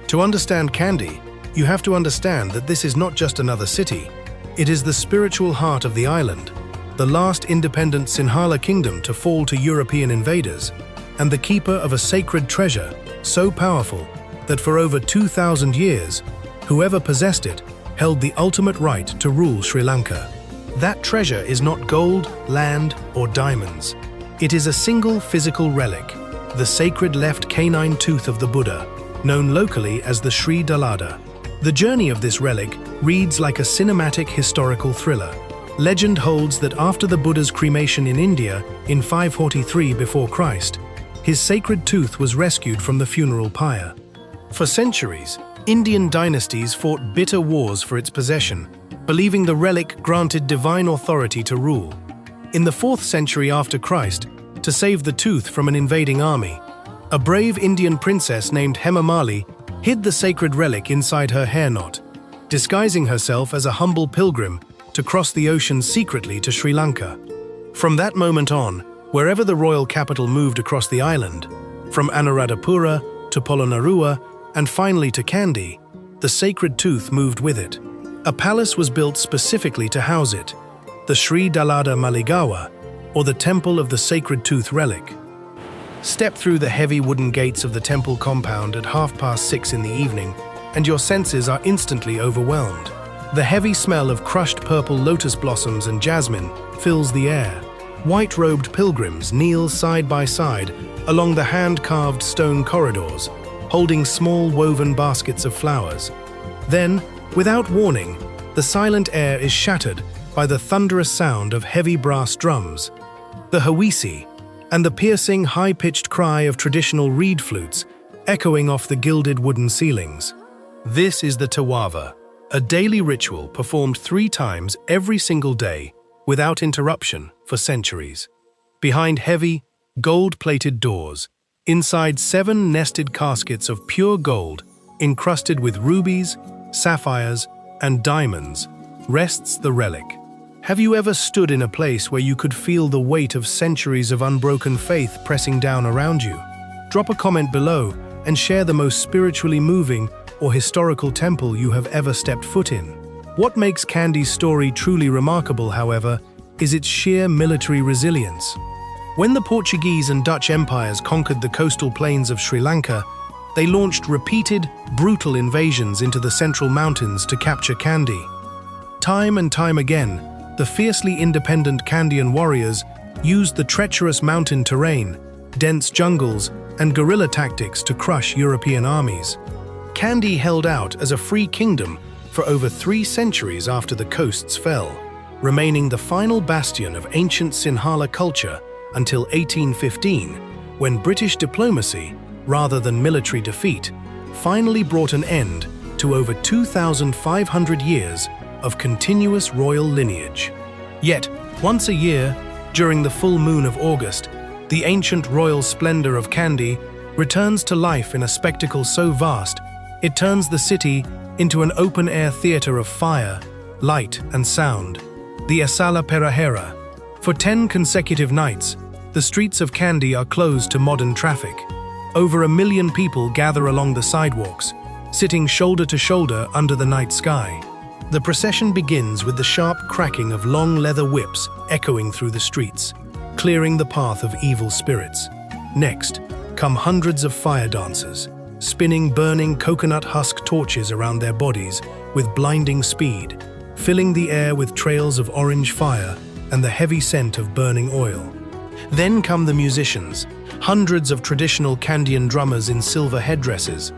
Speaker 1: To understand Kandy, you have to understand that this is not just another city. It is the spiritual heart of the island, the last independent Sinhala kingdom to fall to European invaders, and the keeper of a sacred treasure so powerful that for over 2,000 years, whoever possessed it held the ultimate right to rule Sri Lanka. That treasure is not gold, land, or diamonds. It is a single physical relic, the sacred left canine tooth of the Buddha, known locally as the Sri Dalada. The journey of this relic reads like a cinematic historical thriller. Legend holds that after the Buddha's cremation in India in 543 before Christ, his sacred tooth was rescued from the funeral pyre. For centuries, Indian dynasties fought bitter wars for its possession, believing the relic granted divine authority to rule. In the 4th century after Christ, to save the tooth from an invading army, a brave Indian princess named Hemamali hid the sacred relic inside her hair knot, disguising herself as a humble pilgrim to cross the ocean secretly to Sri Lanka. From that moment on, wherever the royal capital moved across the island, from Anuradhapura to Polonnaruwa and finally to Kandy, the sacred tooth moved with it. A palace was built specifically to house it, the Sri Dalada Maligawa, or the Temple of the Sacred Tooth Relic. Step through the heavy wooden gates of the temple compound at 6:30 in the evening, and your senses are instantly overwhelmed. The heavy smell of crushed purple lotus blossoms and jasmine fills the air. White-robed pilgrims kneel side by side along the hand-carved stone corridors, holding small woven baskets of flowers. Then, without warning, the silent air is shattered by the thunderous sound of heavy brass drums, the hawisi, and the piercing, high-pitched cry of traditional reed flutes echoing off the gilded wooden ceilings. This is the Tawava, a daily ritual performed 3 times every single day without interruption for centuries. Behind heavy, gold-plated doors, inside 7 nested caskets of pure gold encrusted with rubies, sapphires, and diamonds, rests the relic, Have you ever stood in a place where you could feel the weight of centuries of unbroken faith pressing down around you? Drop a comment below and share the most spiritually moving or historical temple you have ever stepped foot in. What makes Kandy's story truly remarkable, however, is its sheer military resilience. When the Portuguese and Dutch empires conquered the coastal plains of Sri Lanka, they launched repeated, brutal invasions into the central mountains to capture Kandy. Time and time again, the fiercely independent Kandyan warriors used the treacherous mountain terrain, dense jungles, and guerrilla tactics to crush European armies. Kandy held out as a free kingdom for over 3 centuries after the coasts fell, remaining the final bastion of ancient Sinhala culture until 1815, when British diplomacy, rather than military defeat, finally brought an end to over 2,500 years of continuous royal lineage. Yet, once a year, during the full moon of August, the ancient royal splendor of Kandy returns to life in a spectacle so vast, it turns the city into an open-air theater of fire, light, and sound, the Asala Perahera. For 10 consecutive nights, the streets of Kandy are closed to modern traffic. Over 1 million people gather along the sidewalks, sitting shoulder to shoulder under the night sky. The procession begins with the sharp cracking of long leather whips echoing through the streets, clearing the path of evil spirits. Next, come hundreds of fire dancers, spinning burning coconut husk torches around their bodies with blinding speed, filling the air with trails of orange fire and the heavy scent of burning oil. Then come the musicians, hundreds of traditional Kandyan drummers in silver headdresses,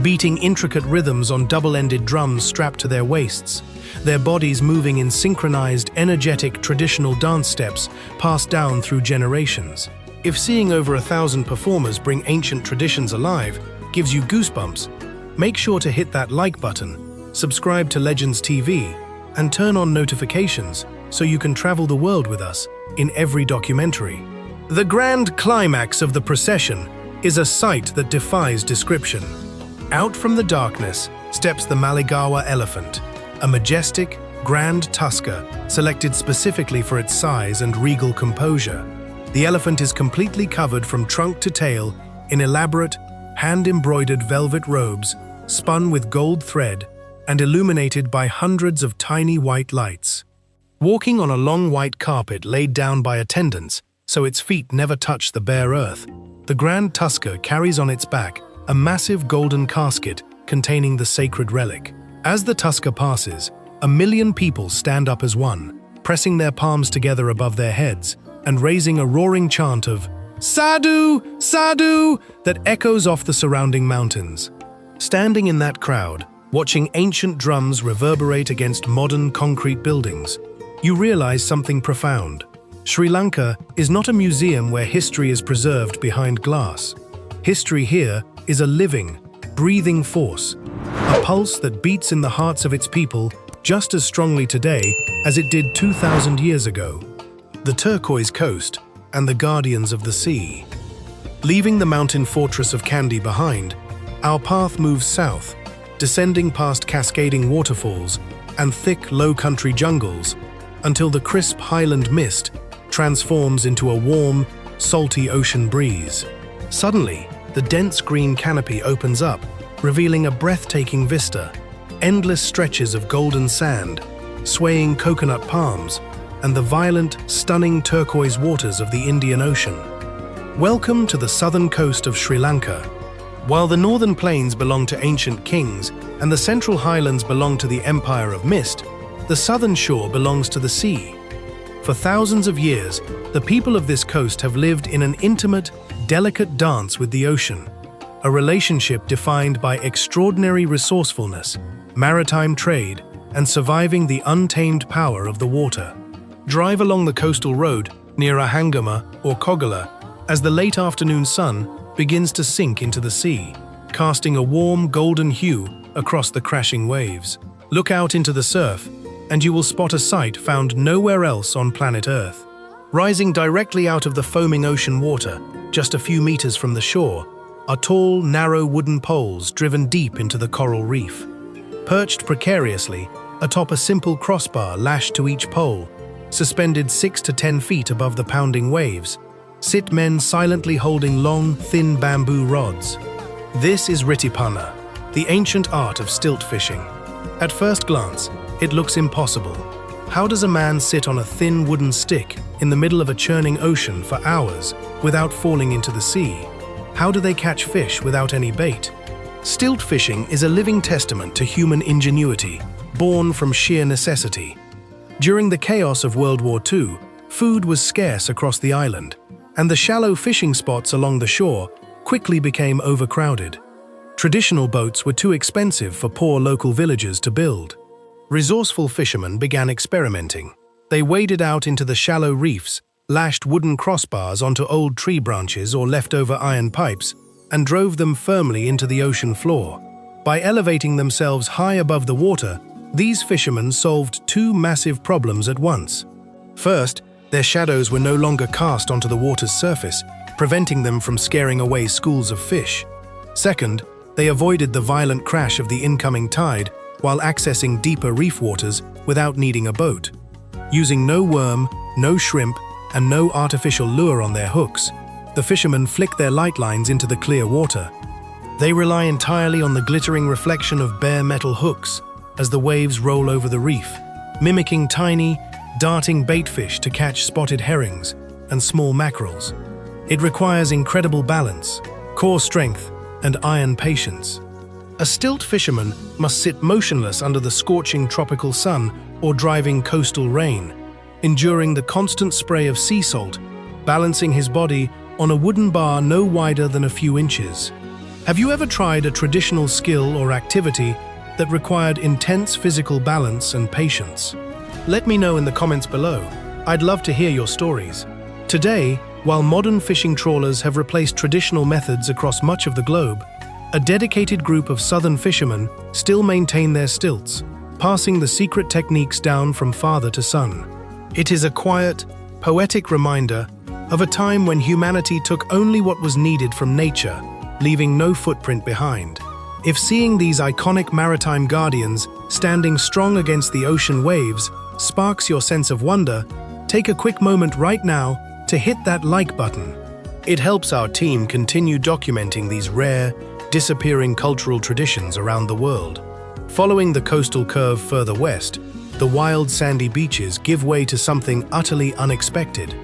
Speaker 1: beating intricate rhythms on double-ended drums strapped to their waists, their bodies moving in synchronized, energetic, traditional dance steps passed down through generations. If seeing over 1,000 performers bring ancient traditions alive gives you goosebumps, make sure to hit that like button, subscribe to Legends TV, and turn on notifications so you can travel the world with us in every documentary. The grand climax of the procession is a sight that defies description. Out from the darkness steps the Maligawa elephant, a majestic, grand tusker selected specifically for its size and regal composure. The elephant is completely covered from trunk to tail in elaborate, hand-embroidered velvet robes, spun with gold thread and illuminated by hundreds of tiny white lights. Walking on a long white carpet laid down by attendants so its feet never touch the bare earth, the grand tusker carries on its back a massive golden casket containing the sacred relic. As the tusker passes, 1 million people stand up as one, pressing their palms together above their heads and raising a roaring chant of "Sadhu! Sadhu!" that echoes off the surrounding mountains. Standing in that crowd, watching ancient drums reverberate against modern concrete buildings, you realize something profound. Sri Lanka is not a museum where history is preserved behind glass. History here is a living, breathing force, a pulse that beats in the hearts of its people just as strongly today as it did 2,000 years ago. The turquoise coast and the guardians of the sea. Leaving the mountain fortress of Kandy behind, our path moves south, descending past cascading waterfalls and thick low-country jungles until the crisp highland mist transforms into a warm, salty ocean breeze. Suddenly, the dense green canopy opens up, revealing a breathtaking vista, endless stretches of golden sand, swaying coconut palms, and the violent, stunning turquoise waters of the Indian Ocean. Welcome to the southern coast of Sri Lanka. While the northern plains belong to ancient kings and the central highlands belong to the Empire of Mist, the southern shore belongs to the sea. For thousands of years, the people of this coast have lived in an intimate, delicate dance with the ocean, a relationship defined by extraordinary resourcefulness, maritime trade, and surviving the untamed power of the water. Drive along the coastal road near Ahangama or Kogala as the late afternoon sun begins to sink into the sea, casting a warm golden hue across the crashing waves. Look out into the surf, and you will spot a sight found nowhere else on planet Earth. Rising directly out of the foaming ocean water, just a few meters from the shore, are tall, narrow wooden poles driven deep into the coral reef. Perched precariously atop a simple crossbar lashed to each pole, suspended 6 to 10 feet above the pounding waves, sit men silently holding long, thin bamboo rods. This is Ritipana, the ancient art of stilt fishing. At first glance, it looks impossible. How does a man sit on a thin wooden stick in the middle of a churning ocean for hours without falling into the sea? How do they catch fish without any bait? Stilt fishing is a living testament to human ingenuity, born from sheer necessity. During the chaos of World War II, food was scarce across the island, and the shallow fishing spots along the shore quickly became overcrowded. Traditional boats were too expensive for poor local villagers to build. Resourceful fishermen began experimenting. They waded out into the shallow reefs, lashed wooden crossbars onto old tree branches or leftover iron pipes, and drove them firmly into the ocean floor. By elevating themselves high above the water, these fishermen solved two massive problems at once. First, their shadows were no longer cast onto the water's surface, preventing them from scaring away schools of fish. Second, they avoided the violent crash of the incoming tide while accessing deeper reef waters without needing a boat. Using no worm, no shrimp, and no artificial lure on their hooks, the fishermen flick their light lines into the clear water. They rely entirely on the glittering reflection of bare metal hooks as the waves roll over the reef, mimicking tiny, darting baitfish to catch spotted herrings and small mackerels. It requires incredible balance, core strength, and iron patience. A stilt fisherman must sit motionless under the scorching tropical sun or driving coastal rain, enduring the constant spray of sea salt, balancing his body on a wooden bar no wider than a few inches. Have you ever tried a traditional skill or activity that required intense physical balance and patience? Let me know in the comments below. I'd love to hear your stories. Today, while modern fishing trawlers have replaced traditional methods across much of the globe, a dedicated group of southern fishermen still maintain their stilts, passing the secret techniques down from father to son. It is a quiet, poetic reminder of a time when humanity took only what was needed from nature, leaving no footprint behind. If seeing these iconic maritime guardians standing strong against the ocean waves sparks your sense of wonder, take a quick moment right now to hit that like button. It helps our team continue documenting these rare, disappearing cultural traditions around the world. Following the coastal curve further west, the wild sandy beaches give way to something utterly unexpected.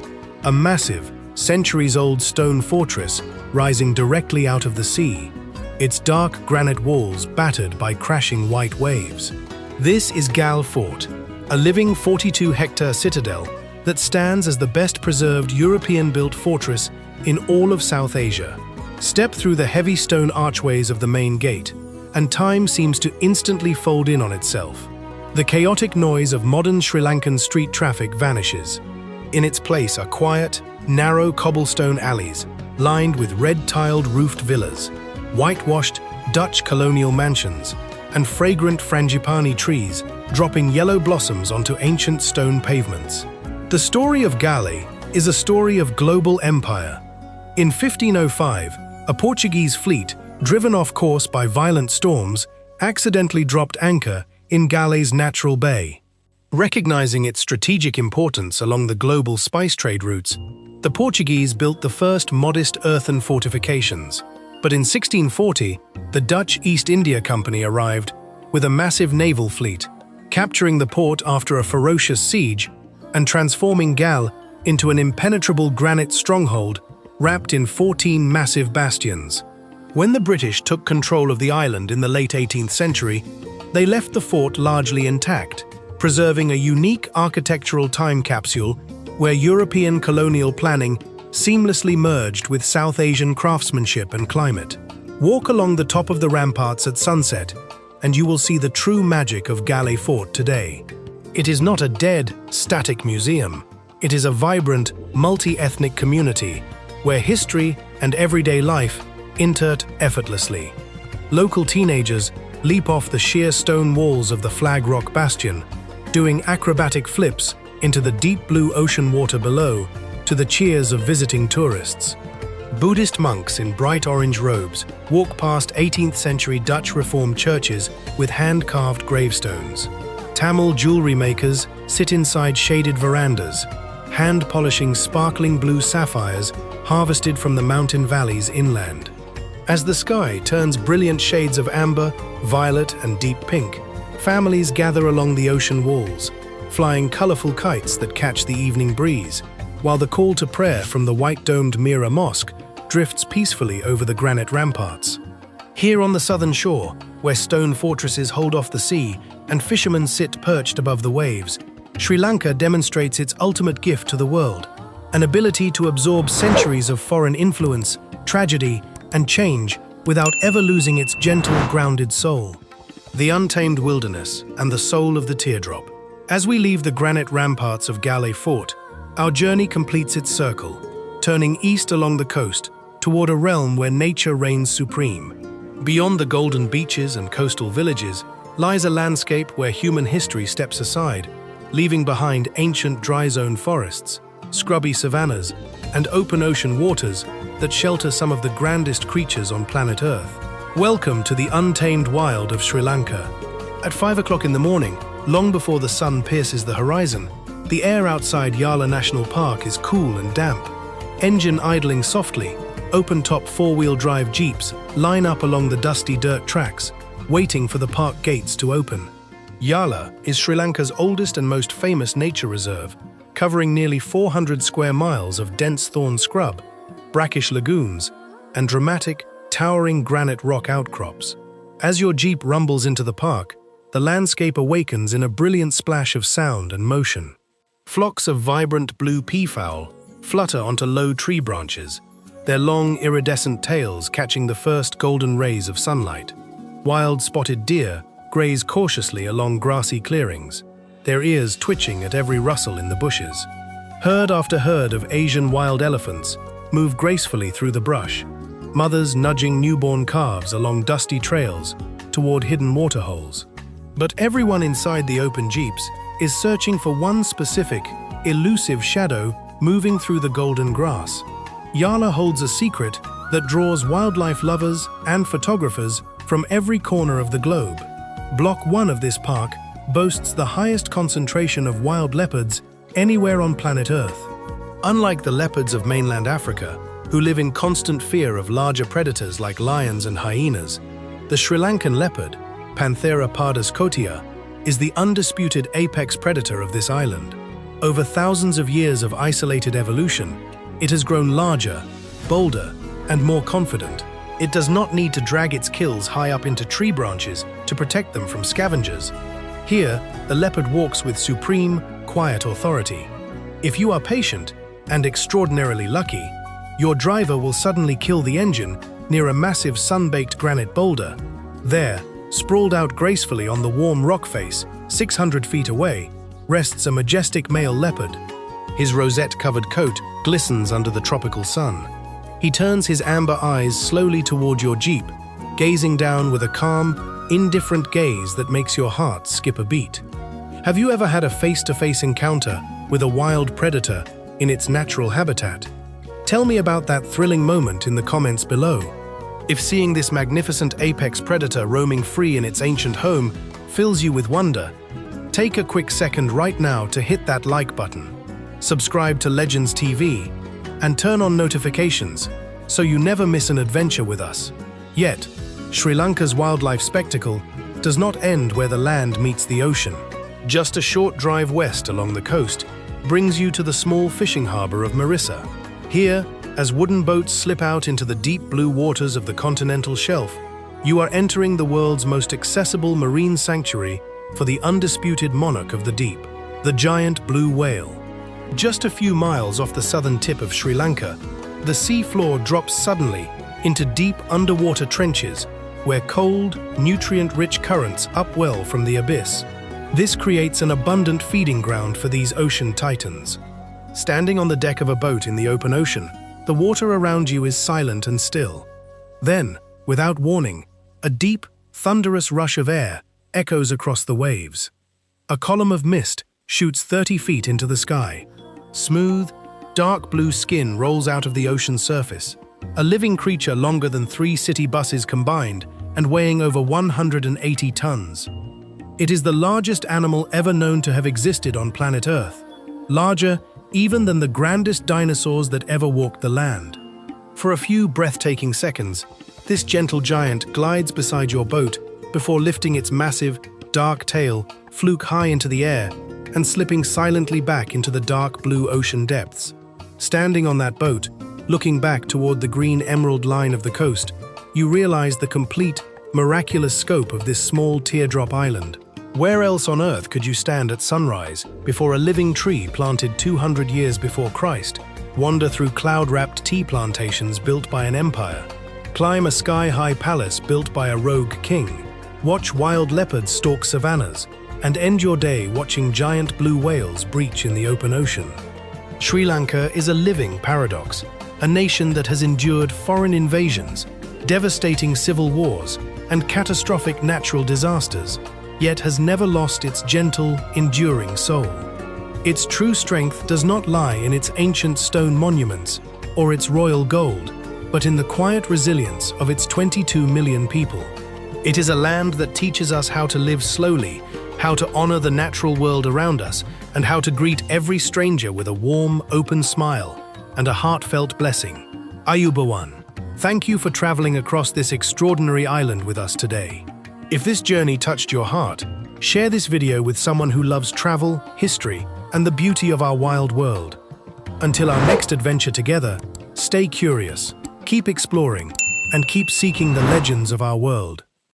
Speaker 1: A massive, centuries-old stone fortress rising directly out of the sea, its dark granite walls battered by crashing white waves. This is Gal Fort, a living 42-hectare citadel that stands as the best-preserved European-built fortress in all of South Asia. Step through the heavy stone archways of the main gate, and time seems to instantly fold in on itself. The chaotic noise of modern Sri Lankan street traffic vanishes. In its place are quiet, narrow cobblestone alleys, lined with red-tiled roofed villas, whitewashed Dutch colonial mansions, and fragrant frangipani trees dropping yellow blossoms onto ancient stone pavements. The story of Gale is a story of global empire. In 1505, a Portuguese fleet, driven off course by violent storms, accidentally dropped anchor in Gale's natural bay. Recognizing its strategic importance along the global spice trade routes, the Portuguese built the first modest earthen fortifications. But in 1640, the Dutch East India Company arrived with a massive naval fleet, capturing the port after a ferocious siege and transforming Gal into an impenetrable granite stronghold wrapped in 14 massive bastions. When the British took control of the island in the late 18th century, they left the fort largely intact, preserving a unique architectural time capsule where European colonial planning seamlessly merged with South Asian craftsmanship and climate. Walk along the top of the ramparts at sunset, and you will see the true magic of Gale Fort today. It is not a dead, static museum. It is a vibrant, multi-ethnic community where history and everyday life interact effortlessly. Local teenagers leap off the sheer stone walls of the Flag Rock Bastion, doing acrobatic flips into the deep blue ocean water below to the cheers of visiting tourists. Buddhist monks in bright orange robes walk past 18th century Dutch Reformed churches with hand-carved gravestones. Tamil jewelry makers sit inside shaded verandas, hand-polishing sparkling blue sapphires harvested from the mountain valleys inland. As the sky turns brilliant shades of amber, violet, and deep pink, families gather along the ocean walls, flying colorful kites that catch the evening breeze, while the call to prayer from the white-domed Mira Mosque drifts peacefully over the granite ramparts. Here on the southern shore, where stone fortresses hold off the sea and fishermen sit perched above the waves, Sri Lanka demonstrates its ultimate gift to the world, an ability to absorb centuries of foreign influence, tragedy, and change without ever losing its gentle, grounded soul. The untamed wilderness and the soul of the teardrop. As we leave the granite ramparts of Gale Fort, our journey completes its circle, turning east along the coast toward a realm where nature reigns supreme. Beyond the golden beaches and coastal villages lies a landscape where human history steps aside, leaving behind ancient dry zone forests, scrubby savannas, and open ocean waters that shelter some of the grandest creatures on planet Earth. Welcome to the untamed wild of Sri Lanka. At 5 o'clock in the morning, long before the sun pierces the horizon, the air outside Yala National Park is cool and damp. Engine idling softly, open-top four-wheel drive jeeps line up along the dusty dirt tracks, waiting for the park gates to open. Yala is Sri Lanka's oldest and most famous nature reserve, covering nearly 400 square miles of dense thorn scrub, brackish lagoons, and dramatic, towering granite rock outcrops. As your jeep rumbles into the park, the landscape awakens in a brilliant splash of sound and motion. Flocks of vibrant blue peafowl flutter onto low tree branches, their long iridescent tails catching the first golden rays of sunlight. Wild spotted deer graze cautiously along grassy clearings, their ears twitching at every rustle in the bushes. Herd after herd of Asian wild elephants move gracefully through the brush, mothers nudging newborn calves along dusty trails toward hidden waterholes. But everyone inside the open jeeps is searching for one specific, elusive shadow moving through the golden grass. Yala holds a secret that draws wildlife lovers and photographers from every corner of the globe. Block 1 of this park boasts the highest concentration of wild leopards anywhere on planet Earth. Unlike the leopards of mainland Africa, who live in constant fear of larger predators like lions and hyenas, the Sri Lankan leopard, Panthera pardus cotia, is the undisputed apex predator of this island. Over thousands of years of isolated evolution, it has grown larger, bolder, and more confident. It does not need to drag its kills high up into tree branches to protect them from scavengers. Here, the leopard walks with supreme, quiet authority. If you are patient and extraordinarily lucky, your driver will suddenly kill the engine near a massive sun-baked granite boulder. There, sprawled out gracefully on the warm rock face, 600 feet away, rests a majestic male leopard. His rosette-covered coat glistens under the tropical sun. He turns his amber eyes slowly toward your jeep, gazing down with a calm, indifferent gaze that makes your heart skip a beat. Have you ever had a face-to-face encounter with a wild predator in its natural habitat? Tell me about that thrilling moment in the comments below. If seeing this magnificent apex predator roaming free in its ancient home fills you with wonder, take a quick second right now to hit that like button, subscribe to Legends TV, and turn on notifications so you never miss an adventure with us. Yet, Sri Lanka's wildlife spectacle does not end where the land meets the ocean. Just a short drive west along the coast brings you to the small fishing harbor of Marissa. Here, as wooden boats slip out into the deep blue waters of the continental shelf, you are entering the world's most accessible marine sanctuary for the undisputed monarch of the deep, the giant blue whale. Just a few miles off the southern tip of Sri Lanka, the sea floor drops suddenly into deep underwater trenches where cold, nutrient-rich currents upwell from the abyss. This creates an abundant feeding ground for these ocean titans. Standing on the deck of a boat in the open ocean, the water around you is silent and still. Then, without warning, a deep, thunderous rush of air echoes across the waves. A column of mist shoots 30 feet into the sky. Smooth, dark blue skin rolls out of the ocean's surface, a living creature longer than 3 city buses combined and weighing over 180 tons. It is the largest animal ever known to have existed on planet Earth, larger even than the grandest dinosaurs that ever walked the land. For a few breathtaking seconds, this gentle giant glides beside your boat before lifting its massive, dark tail fluke high into the air and slipping silently back into the dark blue ocean depths. Standing on that boat, looking back toward the green emerald line of the coast, you realize the complete, miraculous scope of this small teardrop island. Where else on earth could you stand at sunrise before a living tree planted 200 years before Christ, wander through cloud-wrapped tea plantations built by an empire, climb a sky-high palace built by a rogue king, watch wild leopards stalk savannas, and end your day watching giant blue whales breach in the open ocean? Sri Lanka is a living paradox, a nation that has endured foreign invasions, devastating civil wars, and catastrophic natural disasters, yet has never lost its gentle, enduring soul. Its true strength does not lie in its ancient stone monuments or its royal gold, but in the quiet resilience of its 22 million people. It is a land that teaches us how to live slowly, how to honor the natural world around us, and how to greet every stranger with a warm, open smile and a heartfelt blessing. Ayubawan, thank you for traveling across this extraordinary island with us today. If this journey touched your heart, share this video with someone who loves travel, history, and the beauty of our wild world. Until our next adventure together, stay curious, keep exploring, and keep seeking the legends of our world.